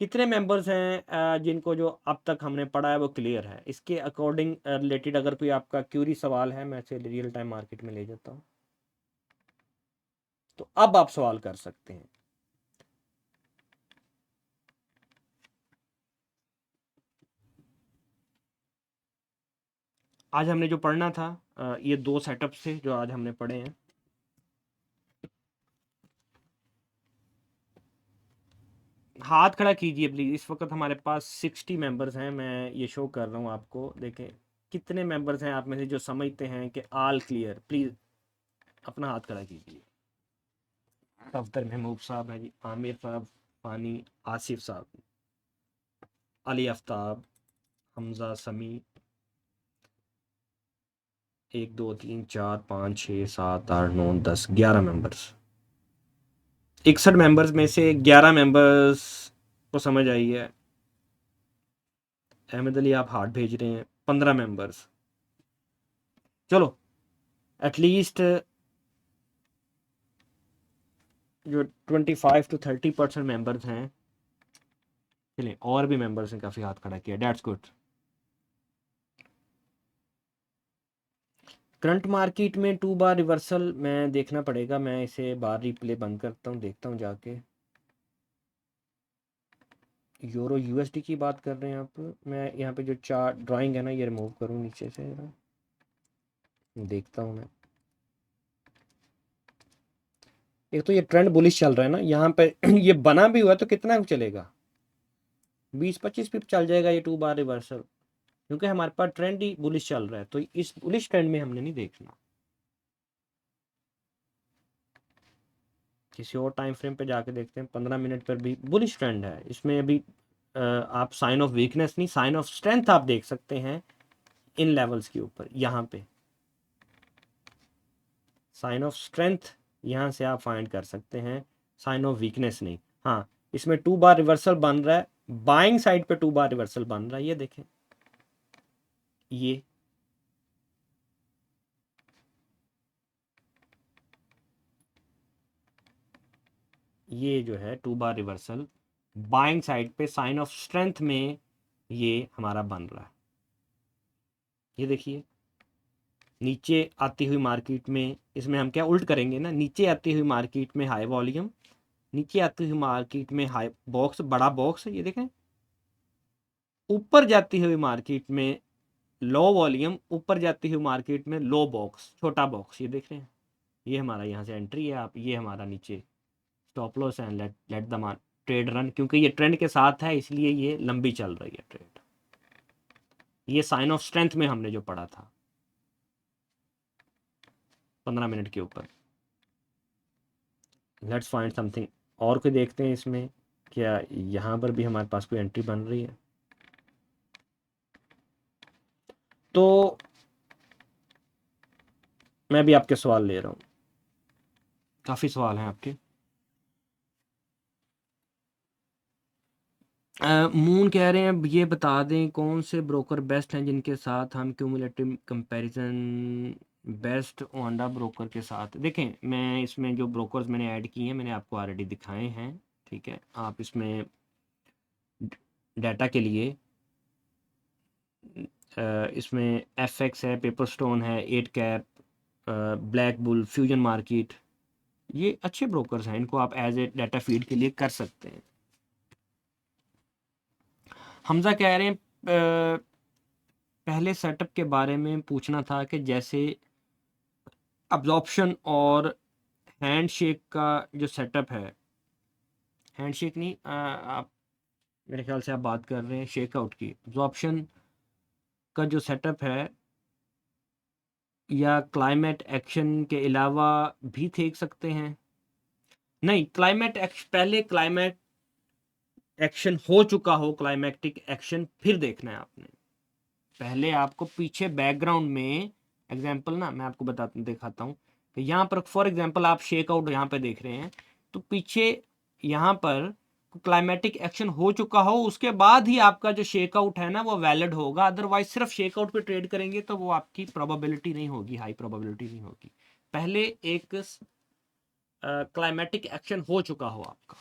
[SPEAKER 1] कितने मेंबर्स हैं जिनको जो अब तक हमने पढ़ा है वो क्लियर है? इसके अकॉर्डिंग रिलेटेड अगर कोई आपका क्यूरी सवाल है, मैं इसे रियल टाइम मार्केट में ले जाता हूँ, तो अब आप सवाल कर सकते हैं। आज हमने जो पढ़ना था, ये 2 सेटअप से जो आज हमने पढ़े हैं। हाथ खड़ा कीजिए प्लीज। इस वक्त हमारे पास 60 मेंबर्स हैं, मैं ये शो कर रहा हूँ आपको, देखें कितने मेंबर्स हैं आप में से जो समझते हैं कि ऑल क्लियर, प्लीज अपना हाथ खड़ा कीजिए। सफदर महमूद साहब हैं जी, आमिर साहब, फानी, आसिफ साहब, अली आफ्ताब, हमजा, समी, 1 2 3 4 5 6 7 8 9 10 11 मेंबर्स। 61 मेंबर्स में से 11 मेंबर्स को समझ आई है। अहमद अली आप हार्ट भेज रहे हैं। 15 मेंबर्स, चलो एटलीस्ट जो 25 to 30% मेंबर्स हैं, चलिए और भी मेंबर्स ने काफ़ी हाथ खड़ा किया, डेट्स गुड। करंट मार्केट में 2 बार रिवर्सल मैं देखना पड़ेगा, मैं इसे बार रिप्ले बंद करता हूँ, देखता हूँ जाके। यूरो यूएसडी की बात कर रहे हैं आप, मैं यहाँ पे जो चार्ट ड्राइंग है ना ये रिमूव करूँ नीचे से, देखता हूँ मैं। एक तो ये ट्रेंड बुलिश चल रहा है ना यहाँ पे ये बना भी हुआ तो कितना चलेगा, 20-25 पिप चल जाएगा ये 2 बार रिवर्सल, क्योंकि हमारे पास ट्रेंड ही बुलिश चल रहा है। तो इस बुलिश ट्रेंड में हमने नहीं देखना, किसी और टाइम फ्रेम पे जाके देखते हैं। 15 मिनट पर भी बुलिश ट्रेंड है, इसमें अभी आप साइन ऑफ वीकनेस नहीं, साइन ऑफ स्ट्रेंथ आप देख सकते हैं इन लेवल्स के ऊपर। यहाँ पे साइन ऑफ स्ट्रेंथ यहाँ से आप फाइंड कर सकते हैं, साइन ऑफ वीकनेस नहीं। हाँ, इसमें 2 बार रिवर्सल बन रहा है, बाइंग साइड पे 2 बार रिवर्सल बन रहा है, ये देखें, ये ये जो है 2 बार रिवर्सल बाइंग साइड पे साइन ऑफ स्ट्रेंथ में ये हमारा बन रहा है। ये देखिए नीचे आती हुई मार्केट में, इसमें हम क्या उल्ट करेंगे ना, नीचे आती हुई मार्केट में हाई वॉल्यूम, नीचे आती हुई मार्केट में हाई बॉक्स, बड़ा बॉक्स है ये देखें, ऊपर जाती हुई मार्केट में लो वॉल्यूम, ऊपर जाती हुई मार्केट में लो बॉक्स, छोटा बॉक्स, ये देख रहे हैं। ये हमारा यहाँ से एंट्री है आप, ये हमारा नीचे stop loss and let the trade run, क्योंकि ये ट्रेंड के साथ है इसलिए ये लंबी चल रही है ट्रेड। ये साइन ऑफ स्ट्रेंथ में हमने जो पढ़ा था 15 मिनट के ऊपर। लेट्स फाइंड समथिंग और कोई देखते हैं इसमें, क्या यहाँ पर भी हमारे पास कोई एंट्री बन रही है। तो मैं भी आपके सवाल ले रहा हूँ, काफ़ी सवाल हैं आपके। मून कह रहे हैं ये बता दें कौन से ब्रोकर बेस्ट हैं जिनके साथ हम क्यूमुलेटिव कंपैरिजन, बेस्ट ओंडा ब्रोकर के साथ। देखें मैं इसमें जो ब्रोकर्स मैंने ऐड किए हैं मैंने आपको ऑलरेडी दिखाए हैं, ठीक है। आप इसमें डाटा के लिए इसमें FX है, पेपर स्टोन है, 8 cap, black bull, fusion market, ये अच्छे ब्रोकर्स हैं, इनको आप एज ए डाटा फीड के लिए कर सकते हैं। हमजा कह रहे हैं पहले सेटअप के बारे में पूछना था कि जैसे अब्जॉर्प्शन और हैंडशेक का जो सेटअप है, हैंडशेक नहीं आप मेरे ख्याल से आप बात कर रहे हैं शेकआउट की, अब्जॉर्प्शन का जो सेटअप है या क्लाइमेट एक्शन के अलावा भी देख सकते हैं। नहीं, क्लाइमेट एक्शन पहले क्लाइमेट एक्शन हो चुका हो, क्लाइमेटिक एक्शन फिर देखना है आपने। पहले आपको पीछे बैकग्राउंड में एग्जांपल ना मैं आपको दिखाता हूँ कि यहाँ पर फॉर एग्जांपल आप शेकआउट यहाँ पे देख रहे हैं, तो पीछे यहाँ पर क्लाइमेटिक एक्शन हो चुका हो उसके बाद ही आपका जो शेकआउट है ना वो वैलिड होगा, अदरवाइज सिर्फ शेकआउट पे ट्रेड करेंगे तो वो आपकी प्रोबेबिलिटी नहीं होगी, हाई प्रोबेबिलिटी नहीं होगी। पहले एक क्लाइमेटिक एक्शन हो चुका हो आपका।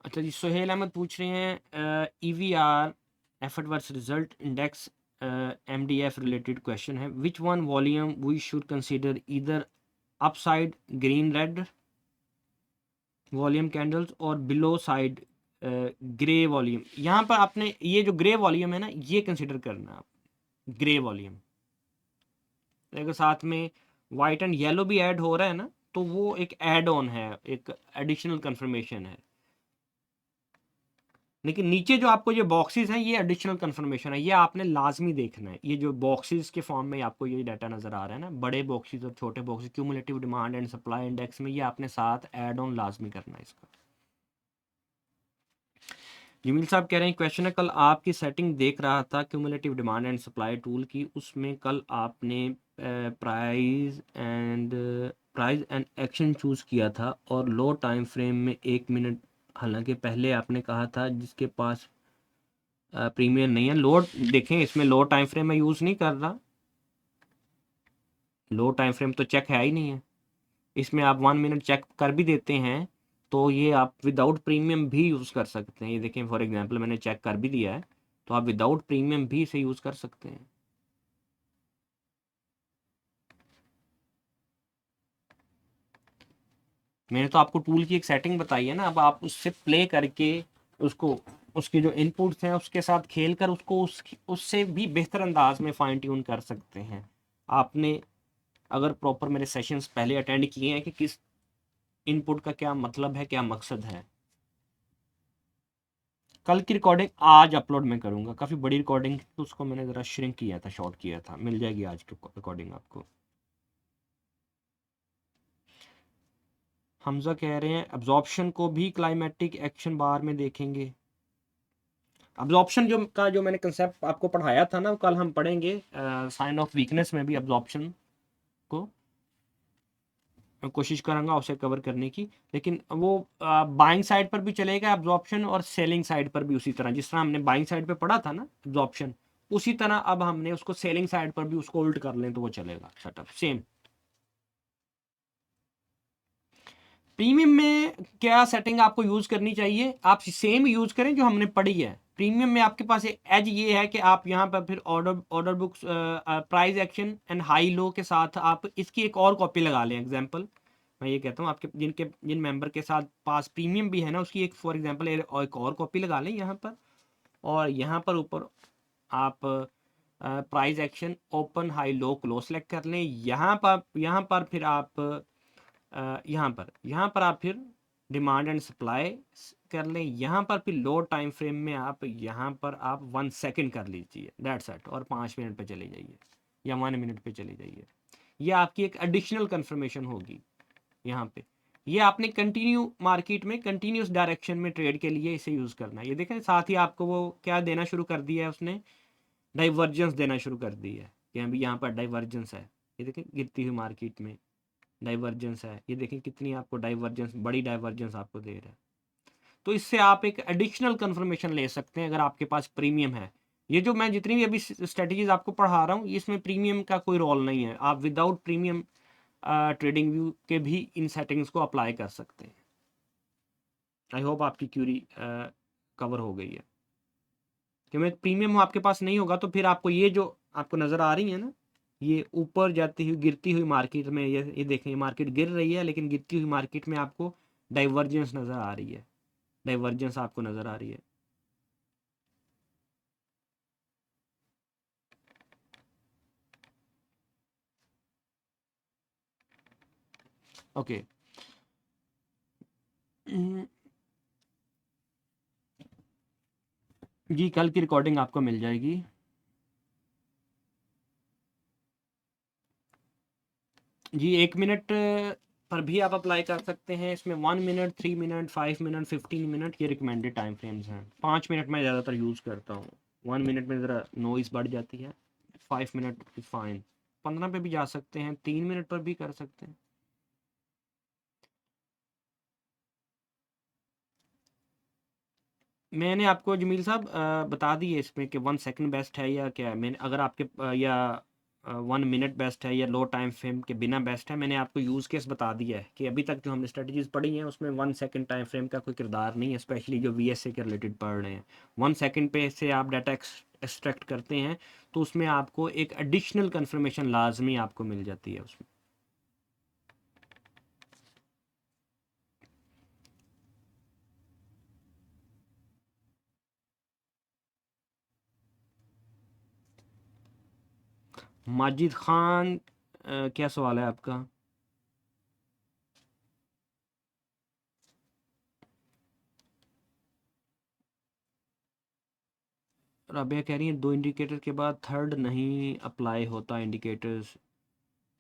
[SPEAKER 1] अच्छा जी, सुहेल अहमद पूछ रहे हैं EVR effort versus result index MDF related question है, which one volume we should consider, इधर upside green red volume candles और बिलो साइड ग्रे वॉल्यूम। यहाँ पर आपने ये जो ग्रे वॉल्यूम है ना ये कंसीडर करना आप, ग्रे वॉल्यूम अगर साथ में वाइट एंड येलो भी ऐड हो रहा है ना तो वो एक ऐड ऑन है, एक एडिशनल कंफर्मेशन है। लेकिन नीचे जो आपको ये बॉक्सेस हैं ये एडिशनल कंफर्मेशन है, ये आपने लाजमी देखना है। ये जो बॉक्सेस के फॉर्म में आपको ये डाटा नज़र आ रहा है ना, बड़े बॉक्सेस और छोटे boxes, cumulative demand and supply index में, ये आपने साथ ऐड ऑन लाजमी करना है इसका। जमील साहब कह रहे हैं क्वेश्चन है, कल आपकी सेटिंग देख रहा था cumulative demand and supply tool की, उसमें कल आपने प्राइस एंड एक्शन चूज़ किया था और लो टाइम फ्रेम में 1 मिनट, हालांकि पहले आपने कहा था जिसके पास प्रीमियम नहीं है। लो देखें इसमें लो टाइम फ्रेम में यूज़ नहीं कर रहा, लो टाइम फ्रेम तो चेक है ही नहीं है इसमें। आप 1 मिनट चेक कर भी देते हैं तो ये आप विदाउट प्रीमियम भी यूज़ कर सकते हैं। ये देखें फॉर एग्जांपल मैंने चेक कर भी दिया है, तो आप विदाउट प्रीमियम भी इसे यूज़ कर सकते हैं। मैंने तो आपको टूल की एक सेटिंग बताई है ना, अब आप उससे प्ले करके उसको, उसके जो इनपुट्स हैं उसके साथ खेल कर उसको उससे भी बेहतर अंदाज में फाइन ट्यून कर सकते हैं। आपने अगर प्रॉपर मेरे सेशंस पहले अटेंड किए हैं कि किस इनपुट का क्या मतलब है, क्या मकसद है। कल की रिकॉर्डिंग आज अपलोड मैं करूँगा, काफ़ी बड़ी रिकॉर्डिंग तो उसको मैंने ज़रा श्रिंक किया था, शॉर्ट किया था, मिल जाएगी आज की रिकॉर्डिंग आपको। हमजा कह रहे हैं अब्जॉर्प्शन को भी क्लाइमेटिक एक्शन बार में देखेंगे। अब्जॉर्प्शन जो मैंने कंसेप्ट आपको पढ़ाया था ना, कल हम पढ़ेंगे साइन ऑफ वीकनेस में भी अब्जॉर्प्शन को, मैं कोशिश करूंगा उसे कवर करने की। लेकिन वो बाइंग साइड पर भी चलेगा अब्जॉर्प्शन और सेलिंग साइड पर भी उसी तरह, जिस तरह हमने बाइंग साइड पे पढ़ा था ना अब्जॉर्प्शन, उसी तरह अब हमने उसको सेलिंग साइड पर भी उसको उल्ट कर लें तो वो चलेगा सेटअप सेम। प्रीमियम में क्या सेटिंग आपको यूज़ करनी चाहिए, आप सेम यूज़ करें जो हमने पढ़ी है। प्रीमियम में आपके पास एज ये है कि आप यहाँ पर फिर order books price action and high low के साथ आप इसकी एक और कॉपी लगा लें। एग्जांपल मैं ये कहता हूँ, आपके जिन मेंबर के साथ पास प्रीमियम भी है ना, उसकी एक फॉर एग्जांपल एक और कॉपी लगा लें यहाँ पर, और यहाँ पर ऊपर आप price action open high low close select कर लें। यहाँ पर फिर आप यहाँ पर आप फिर डिमांड एंड सप्लाई कर लें। यहाँ पर फिर लो टाइम फ्रेम में आप यहाँ पर आप 1 सेकंड कर लीजिए, दैट्स इट, और 5 मिनट पे चले जाइए या 1 मिनट पे चले जाइए। ये आपकी एक एडिशनल कंफर्मेशन होगी यहाँ पे। ये आपने कंटिन्यू मार्केट में कंटिन्यूस डायरेक्शन में ट्रेड के लिए इसे यूज़ करना है। ये देखें, साथ ही आपको वो क्या देना शुरू कर दिया है उसने, डाइवर्जेंस देना शुरू कर दी है कि अभी यहाँ पर डाइवर्जेंस है। ये देखें, गिरती हुई मार्केट में डाइवर्जेंस है, ये देखें कितनी आपको डाइवर्जेंस, बड़ी डाइवर्जेंस आपको दे रहा है। तो इससे आप एक एडिशनल कंफर्मेशन ले सकते हैं अगर आपके पास प्रीमियम है। ये जो मैं जितनी भी अभी स्ट्रेटजीज आपको पढ़ा रहा हूँ, इसमें प्रीमियम का कोई रोल नहीं है। आप विदाउट प्रीमियम ट्रेडिंग व्यू के भी इन सेटिंग्स को अप्लाई कर सकते हैं। आई होप आपकी क्यूरी कवर हो गई है। क्योंकि प्रीमियम आपके पास नहीं होगा तो फिर आपको ये जो आपको नज़र आ रही है ना, ये ऊपर जाती हुई गिरती हुई मार्केट में, ये देखें, ये मार्केट गिर रही है लेकिन गिरती हुई मार्केट में आपको डाइवर्जेंस नज़र आ रही है, डाइवर्जेंस आपको नज़र आ रही है। ओके, जी कल की रिकॉर्डिंग आपको मिल जाएगी। जी 1 मिनट पर भी आप अप्लाई कर सकते हैं। इसमें 1 मिनट, 3 मिनट, 5 मिनट, 15 मिनट ये रिकमेंडेड टाइम फ्रेम्स हैं। 5 मिनट में ज़्यादातर यूज़ करता हूँ। 1 मिनट में ज़रा नॉइज़ बढ़ जाती है। 5 मिनट फाइन, 15 पे भी जा सकते हैं, 3 मिनट पर भी कर सकते हैं। मैंने आपको जमील साहब बता दी है इसमें कि 1 सेकंड बेस्ट है या क्या है। मैंने अगर आपके या 1 मिनट बेस्ट है या लो टाइम फ्रेम के बिना बेस्ट है, मैंने आपको यूज़ केस बता दिया है कि अभी तक जो हमने स्ट्रेटजीज पढ़ी हैं उसमें 1 सेकंड टाइम फ्रेम का कोई किरदार नहीं है, स्पेशली जो VSA के रिलेटेड पढ़ रहे हैं। 1 सेकंड पे से आप डाटा एक्सट्रैक्ट करते हैं तो उसमें आपको एक एडिशनल कन्फर्मेशन लाजमी आपको मिल जाती है उसमें। माजिद खान, क्या सवाल है आपका? राबिया कह रही है 2 इंडिकेटर के बाद थर्ड नहीं अप्लाई होता इंडिकेटर्स।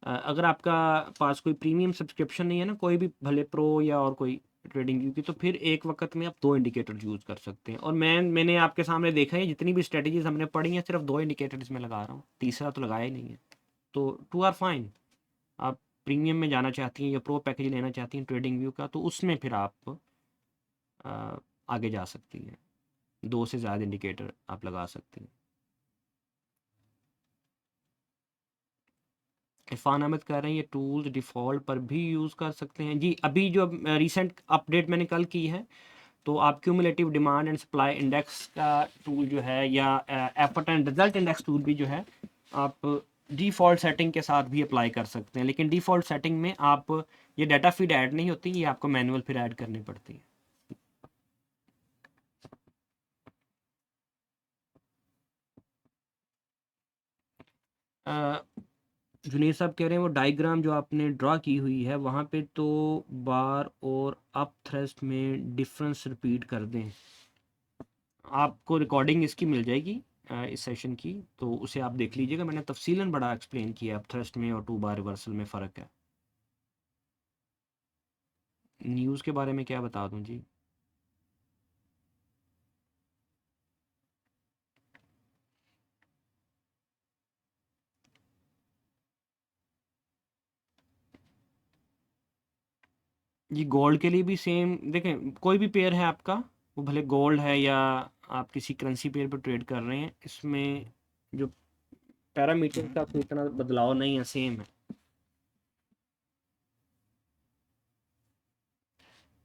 [SPEAKER 1] अगर आपका पास कोई प्रीमियम सब्सक्रिप्शन नहीं है ना, कोई भी, भले प्रो या और कोई ट्रेडिंग व्यू की, तो फिर एक वक्त में आप 2 इंडिकेटर यूज़ कर सकते हैं। और मैंने आपके सामने देखा है जितनी भी स्ट्रेटजीज हमने पढ़ी हैं सिर्फ 2 इंडिकेटर इसमें लगा रहा हूँ, तीसरा तो लगाया ही नहीं है। तो 2 आर फाइन। आप प्रीमियम में जाना चाहती हैं या प्रो पैकेज लेना चाहती हैं ट्रेडिंग व्यू का, तो उसमें फिर आप आगे जा सकती हैं, 2 से ज़्यादा इंडिकेटर आप लगा सकती हैं। इरफान अहमद कह रहे हैं ये टूल्स डिफ़ॉल्ट पर भी यूज़ कर सकते हैं। जी अभी जो रीसेंट अपडेट मैंने कल की है, तो आप cumulative demand and supply index का टूल जो है, या effort and result index tool भी जो है, आप डिफ़ॉल्ट सेटिंग के साथ भी अप्लाई कर सकते हैं। लेकिन डिफ़ॉल्ट सेटिंग में आप ये डाटा फीड ऐड नहीं होती, ये आपको मैनुअल फिर ऐड करनी पड़ती है। जुनेद साहब कह रहे हैं वो डायग्राम जो आपने ड्रा की हुई है वहाँ पे तो बार और अप थ्रस्ट में डिफरेंस रिपीट कर दें। आपको रिकॉर्डिंग इसकी मिल जाएगी इस सेशन की, तो उसे आप देख लीजिएगा। मैंने तफसीलन बड़ा एक्सप्लेन किया अप थ्रस्ट में और 2 बार रिवर्सल में फ़र्क है। न्यूज़ के बारे में क्या बता दूँ जी? जी गोल्ड के लिए भी सेम, देखें कोई भी पेयर है आपका, वो भले गोल्ड है या आप किसी करेंसी पेयर पर ट्रेड कर रहे हैं, इसमें जो पैरामीटर का कोई इतना बदलाव नहीं है, सेम है।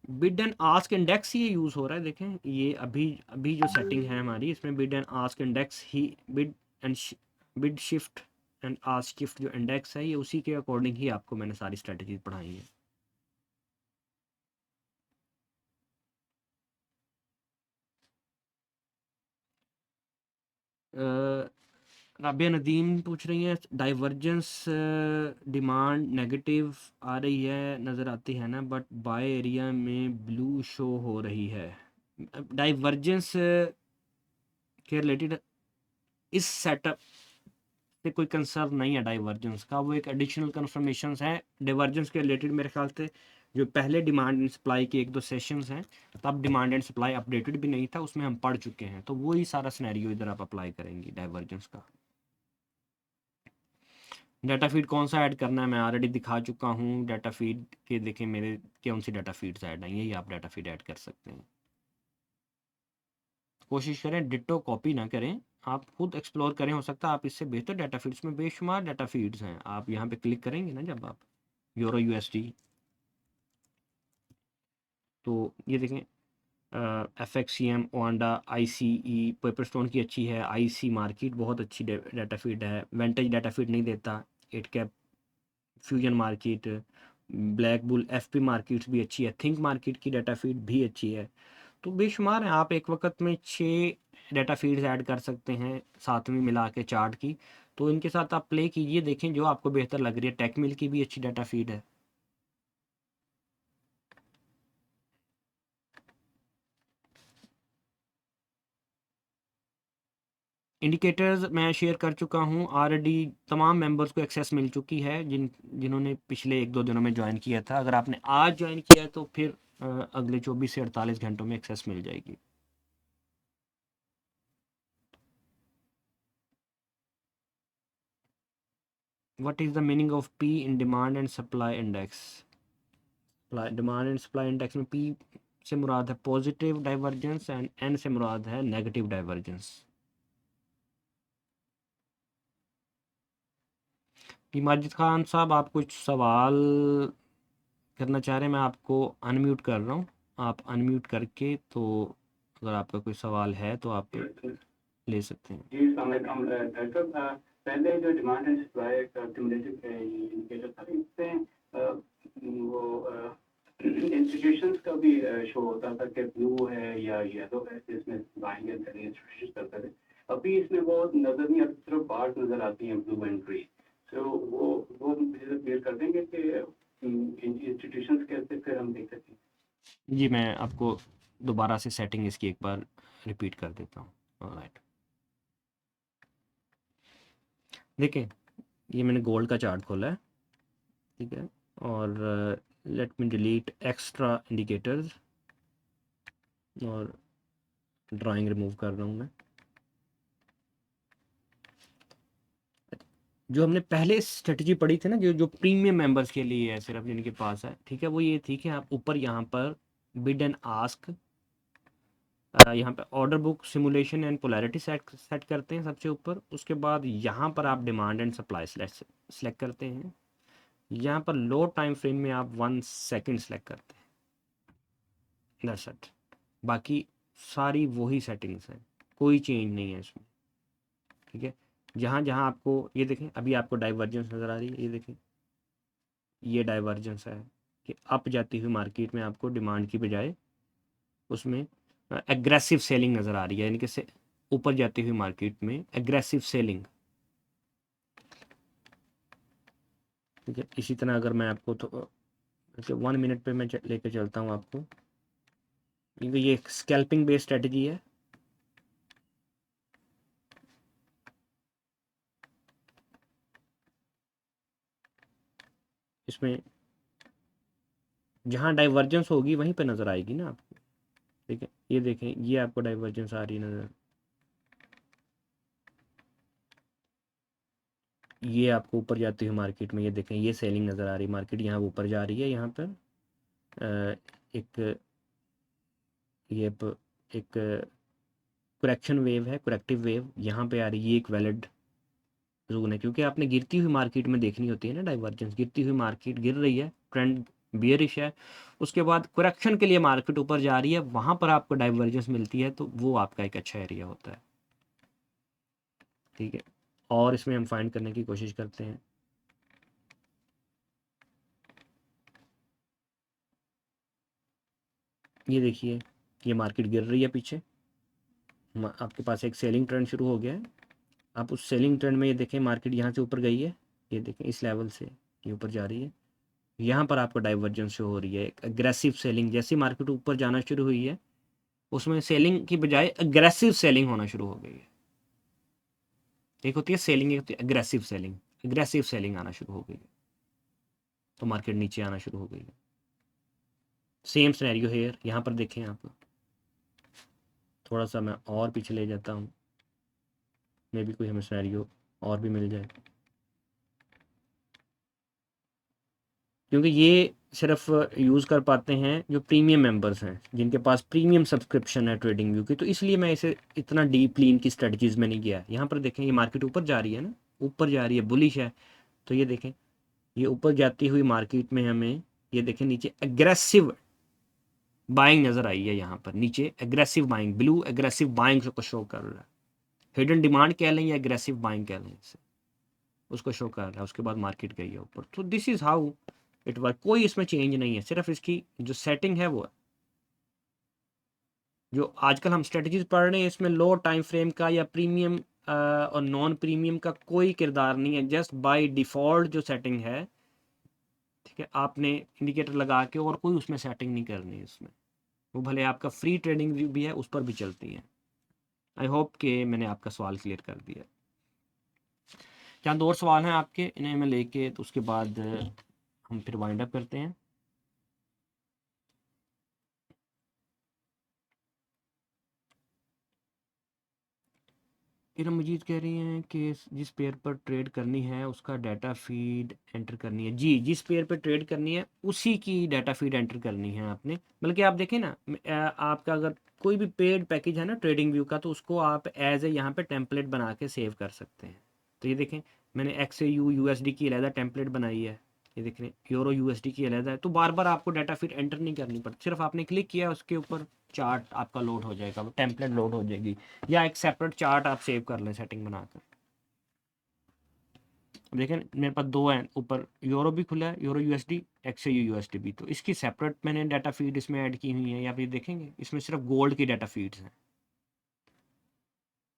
[SPEAKER 1] बिड एंड आस्क इंडेक्स ये यूज़ हो रहा है, देखें ये अभी अभी जो सेटिंग है हमारी इसमें bid and ask index he and bid shift and ask shift जो इंडेक्स है ये उसी के अकॉर्डिंग ही आपको मैंने सारी स्ट्रेटजी पढ़ाई है। राबिया नदीम पूछ रही हैं डाइवर्जेंस डिमांड नेगेटिव आ रही है नज़र आती है ना, बट बाय एरिया में ब्लू शो हो रही है। डाइवर्जेंस के रिलेटेड इस सेटअप से कोई कंसर्न नहीं है डाइवर्जेंस का, वो एक एडिशनल कन्फर्मेशन है डाइवर्जेंस के रिलेटेड। मेरे ख्याल से जो पहले डिमांड एंड सप्लाई के एक दो सेशंस हैं तब डिमांड एंड सप्लाई अपडेटेड भी नहीं था, उसमें हम पढ़ चुके हैं, तो वही सारा सिनेरियो इधर आप अप्लाई करेंगी डाइवर्जेंस का। डाटा फीड कौन सा ऐड करना है मैं ऑलरेडी दिखा चुका हूँ। डाटा फीड के देखें मेरे कौन सी डाटा फीड्स ऐड आई हैं, ये आप डाटा फीड ऐड कर सकते हैं। कोशिश करें डिट्टो कॉपी ना करें, आप खुद एक्सप्लोर करें, हो सकता है आप इससे बेहतर डाटा फीड्स में बेशुमार डाटा फीड्स हैं। आप यहाँ पे क्लिक करेंगे ना जब आप यूरो यूएसडी, तो ये देखें एफ एक्स सी एम ओंडा आई सी ई पेपर स्टोन की अच्छी है, आई सी मार्केट बहुत अच्छी डाटा फीड है, वेंटेज डाटा फीड नहीं देता, Eightcap Fusion market, BlackBull F P markets भी अच्छी है, थिंक मार्केट की डाटा फीड भी अच्छी है। तो बेशुमार हैं, आप एक वक्त में 6 डाटा फीड्स ऐड कर सकते हैं साथ में मिला के चार्ट की, तो इनके साथ आप प्ले कीजिए, देखें जो आपको बेहतर लग रही है। टेकमिल की भी अच्छी डाटा फीड है। इंडिकेटर्स मैं शेयर कर चुका हूँ ऑलरेडी, तमाम मेंबर्स को एक्सेस मिल चुकी है जिन्होंने पिछले 1-2 दिनों में ज्वाइन किया था। अगर आपने आज ज्वाइन किया है तो फिर अगले 24 से 48 घंटों में एक्सेस मिल जाएगी। What is the meaning of P in demand and supply index? Demand and supply index में पी से मुराद है पॉजिटिव डाइवर्जेंस एंड एन से मुराद है नेगेटिव डाइवर्जेंस। माजिद खान साहब आप कुछ सवाल करना चाह रहे हैं, मैं आपको अनम्यूट कर रहा हूँ, आप अनम्यूट करके तो अगर आपका कोई सवाल है तो आप ले सकते हैं।
[SPEAKER 2] जी अस्सलाम वालेकुम डॉक्टर साहब, पहले जो डिमांड एंड सप्लाई का क्यूमुलेटिव इंडिकेटर था इससे वो इंस्टीट्यूशंस का भी शो होता था कि ब्लू है या येलो है, जिसमें बाइंग एंड सेलिंग इंस्टीट्यूशन करते थे। अभी इसमें वो नजर नहीं आती, सिर्फ बार्स नजर आती हैं ब्लू एंड ग्रीन। तो वो मुझे क्लियर कर देंगे कि इंस्टीट्यूशंस कैसे फिर हम देख सकते हैं।
[SPEAKER 1] जी मैं आपको दोबारा से सेटिंग इसकी एक बार रिपीट कर देता हूँ। ऑलराइट, देखें ये मैंने गोल्ड का चार्ट खोला है, ठीक है, और let me delete extra indicators और ड्राइंग रिमूव कर रहा हूँ मैं। जो हमने पहले स्ट्रेटजी पढ़ी थी ना, जो जो प्रीमियम मेंबर्स के लिए है सिर्फ जिनके पास है, ठीक है, वो ये थी कि आप ऊपर यहाँ पर बिड एंड आस्क, यहाँ पे order book simulation and polarity set करते हैं सबसे ऊपर, उसके बाद यहाँ पर आप डिमांड एंड सप्लाई सेलेक्ट करते हैं, यहाँ पर लो टाइम फ्रेम में आप 1 सेकंड सेलेक्ट करते हैं, दैट्स इट। बाकी सारी वही सेटिंग्स हैं, कोई चेंज नहीं है इसमें, ठीक है। जहाँ जहाँ आपको ये देखें अभी आपको डाइवर्जेंस नज़र आ रही है, ये देखें ये डाइवर्जेंस है कि अप जाती हुई मार्केट में आपको डिमांड की बजाय उसमें एग्रेसिव सेलिंग नज़र आ रही है, यानी कि से ऊपर जाती हुई मार्केट में एग्रेसिव सेलिंग, ठीक है। इसी तरह अगर मैं आपको तो 1 मिनट पे मैं लेकर चलता हूँ आपको, क्योंकि ये स्कैल्पिंग बेस्ड स्ट्रेटजी है। इसमें जहाँ डाइवर्जेंस होगी वहीं पे नज़र आएगी ना आपको, ठीक है। ये देखें ये आपको डाइवर्जेंस आ रही है नज़र, ये आपको ऊपर जाती हुई मार्केट में ये देखें ये सेलिंग नज़र आ रही है, मार्केट यहाँ ऊपर जा रही है, यहाँ पर एक ये एक करेक्शन वेव है, करेक्टिव वेव यहाँ पे आ रही है, ये एक वैलिड जोन है, क्योंकि आपने गिरती हुई मार्केट में देखनी होती है ना डाइवर्जेंस, गिरती हुई मार्केट गिर रही है, ट्रेंड बियरिश है। उसके बाद करेक्शन के लिए मार्केट ऊपर जा रही है, वहाँ पर आपको डाइवर्जेंस मिलती है, तो वो आपका एक अच्छा एरिया होता है। ठीक है, और इसमें हम फाइंड करने की कोशिश करते हैं। ये देखिए, ये मार्केट गिर रही है पीछे, आपके पास एक सेलिंग ट्रेंड शुरू हो गया है। आप उस सेलिंग ट्रेंड में ये देखें, मार्केट यहाँ से ऊपर गई है, ये देखें इस लेवल से ये ऊपर जा रही है, यहाँ पर आपको डाइवर्जेंस शो हो रही है, एक अग्रेसिव सेलिंग। जैसी मार्केट ऊपर जाना शुरू हुई है, उसमें सेलिंग की बजाय अग्रेसिव सेलिंग होना शुरू हो गई है। एक होती है सेलिंग, एक होती है अग्रेसिव सेलिंग। अग्रेसिव सेलिंग आना शुरू हो गई है, तो मार्केट नीचे आना शुरू हो गई है। सेम सिनेरियो हेयर, यहाँ पर देखें आप, थोड़ा सा मैं और पीछे ले जाता हूँ, मे भी कोई हमें सिनेरियो और भी मिल जाए, क्योंकि ये सिर्फ यूज़ कर पाते हैं जो प्रीमियम मेंबर्स हैं, जिनके पास प्रीमियम सब्सक्रिप्शन है ट्रेडिंग व्यू की। तो इसलिए मैं इसे इतना डीपली इनकी स्ट्रेटजीज़ में नहीं गया। यहाँ पर देखें, ये मार्केट ऊपर जा रही है ना, ऊपर जा रही है, बुलिश है। तो ये देखें, ये ऊपर जाती हुई मार्केट में हमें ये देखें नीचे एग्रेसिव बाइंग नज़र आई है। यहाँ पर नीचे aggressive buying, blue aggressive buying को शो कर रहा है। हिडन डिमांड कह लें या एग्रेसिव बाइंग कह लें, इसे उसको शो कर रहा है। उसके बाद मार्केट गई है ऊपर। तो this is how it work. कोई इसमें चेंज नहीं है, सिर्फ इसकी जो सेटिंग है वो है। जो आजकल हम स्ट्रेटजीज पढ़ रहे हैं, इसमें लो टाइम फ्रेम का या प्रीमियम और नॉन प्रीमियम का कोई किरदार नहीं है। जस्ट बाय डिफ़ॉल्ट जो सेटिंग है, ठीक है, आपने इंडिकेटर लगा के और कोई उसमें सेटिंग नहीं करनी है इसमें। वो भले आपका फ्री ट्रेडिंग भी है, उस पर भी चलती है। आई होप कि मैंने आपका सवाल क्लियर कर दिया। क्या दो और सवाल हैं आपके, इन्हें मैं लेके तो उसके बाद हम फिर वाइंड अप करते हैं। इरम मजीद कह रही हैं कि जिस पेयर पर ट्रेड करनी है उसका डाटा फीड एंटर करनी है। जी, जिस पेयर पर ट्रेड करनी है उसी की डाटा फीड एंटर करनी है आपने। बल्कि आप देखें ना, आपका अगर कोई भी पेड पैकेज है ना ट्रेडिंग व्यू का, तो उसको आप एज ए यहाँ पे टेम्पलेट बना के सेव कर सकते हैं। तो ये देखें, मैंने XAU USD की अलहदा टेम्पलेट बनाई है। ये देख रहे हैं, यूरो USD की अलहदा है। तो बार बार आपको डाटा फीड एंटर नहीं करनी पड़ती, सिर्फ आपने क्लिक किया, उसके ऊपर चार्ट आपका लोड हो जाएगा, टेम्पलेट लोड हो जाएगी, या एक सेपरेट चार्ट आप सेव कर लें सेटिंग बनाकर। अब देखें, मेरे पास दो हैं, ऊपर यूरो भी खुला है, यूरो USD, XAU USD भी। तो इसकी सेपरेट मैंने डाटा फीड इसमें ऐड की हुई है। या फिर देखेंगे, इसमें सिर्फ गोल्ड की डाटा फीड्स हैं।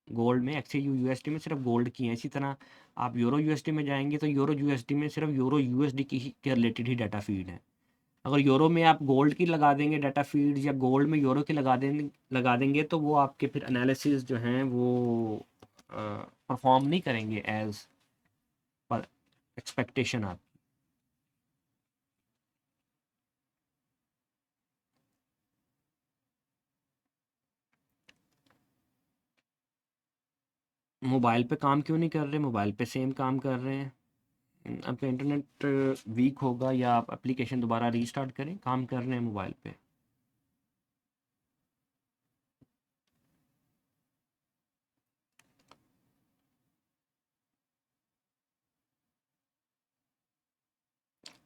[SPEAKER 1] गोल्ड में XAU USD में सिर्फ गोल्ड की हैं। इसी तरह आप यूरो USD में जाएंगे तो यूरो USD में सिर्फ यूरो USD की ही के रिलेटेड ही डाटा फीड है। अगर यूरो में आप गोल्ड की लगा देंगे डाटा फीड, या गोल्ड में यूरो की लगा देंगे तो वो आपके फिर एनालिसिस जो हैं वो परफॉर्म नहीं करेंगे एज पर एक्सपेक्टेशन आप। मोबाइल पे काम क्यों नहीं कर रहे? मोबाइल पे सेम काम कर रहे हैं। आपका इंटरनेट वीक होगा या आप एप्लीकेशन दोबारा रीस्टार्ट करें, काम कर रहे हैं मोबाइल पे।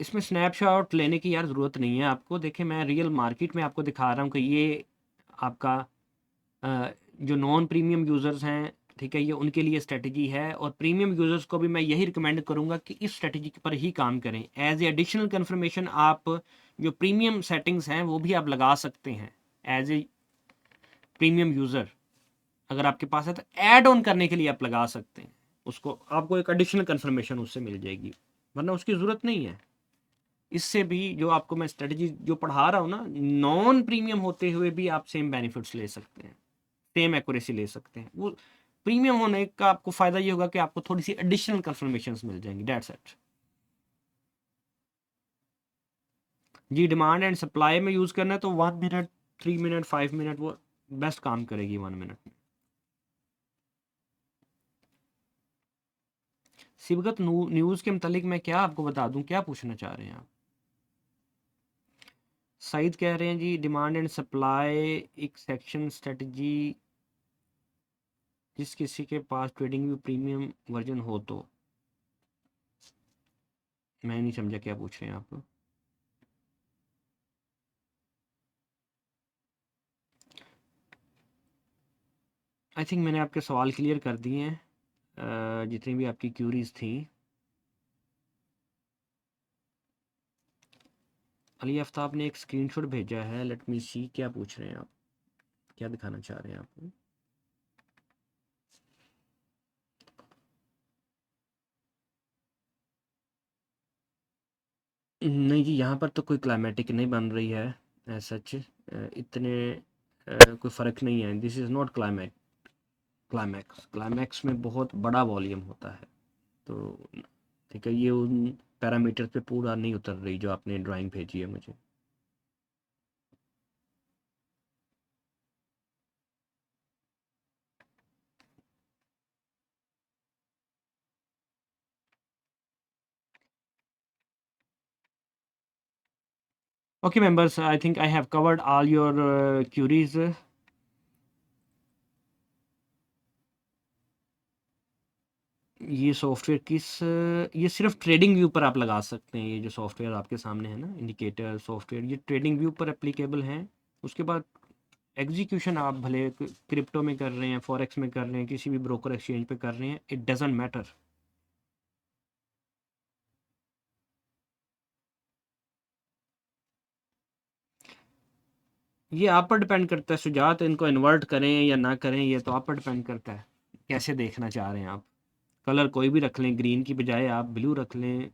[SPEAKER 1] इसमें स्नैपशॉट लेने की यार ज़रूरत नहीं है आपको। देखिए, मैं रियल मार्केट में आपको दिखा रहा हूँ कि ये आपका जो नॉन प्रीमियम यूज़र्स हैं, ठीक है, ये उनके लिए स्ट्रेटजी है। और प्रीमियम यूज़र्स को भी मैं यही रिकमेंड करूँगा कि इस स्ट्रेटजी पर ही काम करें। एज ए एडिशनल कन्फर्मेशन आप जो प्रीमियम सेटिंग्स हैं वो भी आप लगा सकते हैं एज ए प्रीमियम यूज़र। अगर आपके पास है तो ऐड ऑन करने के लिए आप लगा सकते हैं उसको, आपको एक एडिशनल कन्फर्मेशन उससे मिल जाएगी, वरना उसकी ज़रूरत नहीं है। इससे भी जो आपको मैं स्ट्रेटजी जो पढ़ा रहा हूँ ना, नॉन प्रीमियम होते हुए भी आप सेम बेनिफिट्स ले सकते हैं, सेम एक्यूरेसी ले सकते हैं। वो प्रीमियम होने का आपको फ़ायदा ये होगा कि आपको थोड़ी सी एडिशनल कन्फर्मेशंस मिल जाएंगी, दैट्स इट। जी, डिमांड एंड सप्लाई में यूज़ करना है तो 1 मिनट, 3 मिनट, 5 मिनट, वो बेस्ट काम करेगी 1 मिनट में। सिबगत न्यूज़ के मतलब मैं क्या आपको बता दूं, क्या पूछना चाह रहे हैं आप? सईद कह रहे हैं जी, डिमांड एंड सप्लाई एक सेक्शन स्ट्रेटजी जिस किसी के पास ट्रेडिंग व्यू प्रीमियम वर्जन हो तो। मैं नहीं समझा क्या पूछ रहे हैं आप। आई थिंक मैंने आपके सवाल क्लियर कर दिए हैं, जितनी भी आपकी क्यूरीज थी। अली आफ्ताब ने एक स्क्रीनशॉट भेजा है, लेट मी सी क्या पूछ रहे हैं आप, क्या दिखाना चाह रहे हैं आप। नहीं जी, यहाँ पर तो कोई क्लाइमेटिक नहीं बन रही है सच, इतने कोई फ़र्क नहीं है। दिस इज़ नॉट क्लाइमैक्स में बहुत बड़ा वॉल्यूम होता है, तो ठीक है, ये उन पैरामीटर पे पूरा नहीं उतर रही जो आपने ड्राइंग भेजी है मुझे। Okay members, I think I have covered all your queries. ये सॉफ्टवेयर ये सिर्फ ट्रेडिंग व्यू पर आप लगा सकते हैं। ये जो सॉफ्टवेयर आपके सामने है ना, इंडिकेटर सॉफ्टवेयर, ये ट्रेडिंग व्यू पर एप्लीकेबल हैं। उसके बाद एग्जीक्यूशन आप भले क्रिप्टो में कर रहे हैं, फॉरेक्स में कर रहे हैं, किसी भी ब्रोकर एक्सचेंज पे कर रहे हैं, इट डजेंट मैटर। ये आप पर डिपेंड करता है सुजात, इनको इन्वर्ट करें या ना करें, ये तो आप पर डिपेंड करता है कैसे देखना चाह रहे हैं आप। कलर कोई भी रख लें, ग्रीन की बजाय आप ब्लू रख लें,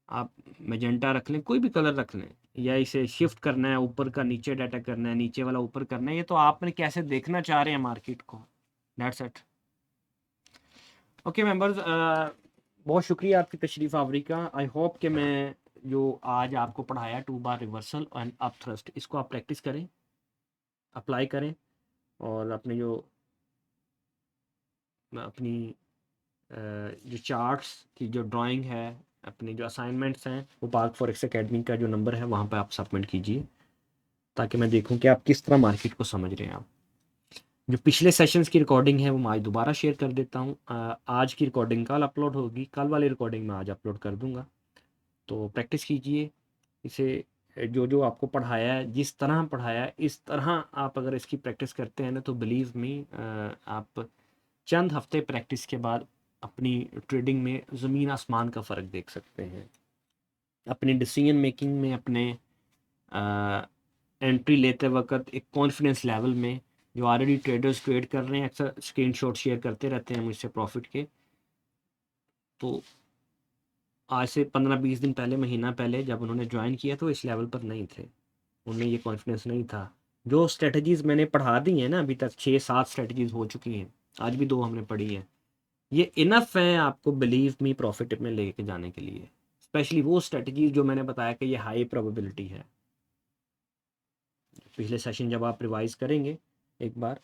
[SPEAKER 1] आप मैजेंटा रख लें, कोई भी कलर रख लें, या इसे शिफ्ट करना है, ऊपर का नीचे डाटा करना है, नीचे वाला ऊपर करना है, ये तो आपने कैसे देखना चाह रहे हैं मार्केट को, दैट्स इट। ओके मेंबर्स, बहुत शुक्रिया आपकी तशरीफ़ आवरी का। आई होप कि मैं जो आज आपको पढ़ाया 2 बार रिवर्सल एंड अप थ्रस्ट, इसको आप प्रैक्टिस करें, अप्लाई करें, और अपने जो अपनी जो चार्ट्स की जो ड्राइंग है, अपनी जो असाइनमेंट्स हैं, वो पार्क फॉरेक्स एकेडमी का जो नंबर है वहाँ पे आप सबमिट कीजिए, ताकि मैं देखूं कि आप किस तरह मार्केट को समझ रहे हैं। आप जो पिछले सेशंस की रिकॉर्डिंग है वो मैं आज दोबारा शेयर कर देता हूँ। आज की रिकॉर्डिंग कल अपलोड होगी, कल वाली रिकॉर्डिंग मैं आज अपलोड कर दूँगा। तो प्रैक्टिस कीजिए इसे, जो जो आपको पढ़ाया है, जिस तरह पढ़ाया है, इस तरह आप अगर इसकी प्रैक्टिस करते हैं ना, तो बिलीव मी, आप चंद हफ्ते प्रैक्टिस के बाद अपनी ट्रेडिंग में ज़मीन आसमान का फ़र्क देख सकते हैं। अपनी डिसीजन मेकिंग में, अपने एंट्री लेते वक्त एक कॉन्फिडेंस लेवल में, जो ऑलरेडी ट्रेडर्स ट्रेड कर रहे हैं, अक्सर स्क्रीनशॉट शेयर करते रहते हैं मुझसे प्रॉफिट के, तो आज से 15-20 दिन पहले, महीना पहले जब उन्होंने ज्वाइन किया तो इस लेवल पर नहीं थे, उनमें ये कॉन्फिडेंस नहीं था। जो स्ट्रेटजीज़ मैंने पढ़ा दी हैं ना, अभी तक 6-7 स्ट्रेटजीज़ हो चुकी हैं, आज भी 2 हमने पढ़ी हैं, ये इनफ है आपको बिलीव मी प्रॉफिट में लेके जाने के लिए। स्पेशली वो स्ट्रेटजीज जो मैंने बताया कि ये हाई प्रोबेबिलिटी है। पिछले सेशन जब आप रिवाइज करेंगे एक बार,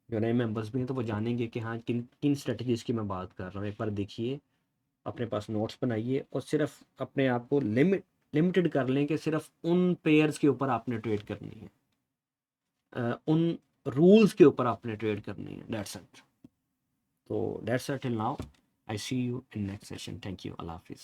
[SPEAKER 1] जो नए मेंबर्स भी हैं, तो वो जानेंगे कि हाँ किन किन स्ट्रेटजीज़ की मैं बात कर रहा हूँ। एक बार देखिए, अपने पास नोट्स बनाइए, और सिर्फ अपने आप को लिमिटेड कर लें कि सिर्फ उन पेयर्स के ऊपर आपने ट्रेड करनी है, उन रूल्स के ऊपर आपने ट्रेड करनी है, दैट्स इट। तो that's it till now, I see you in next session, thank you, अल्लाह हाफिज़।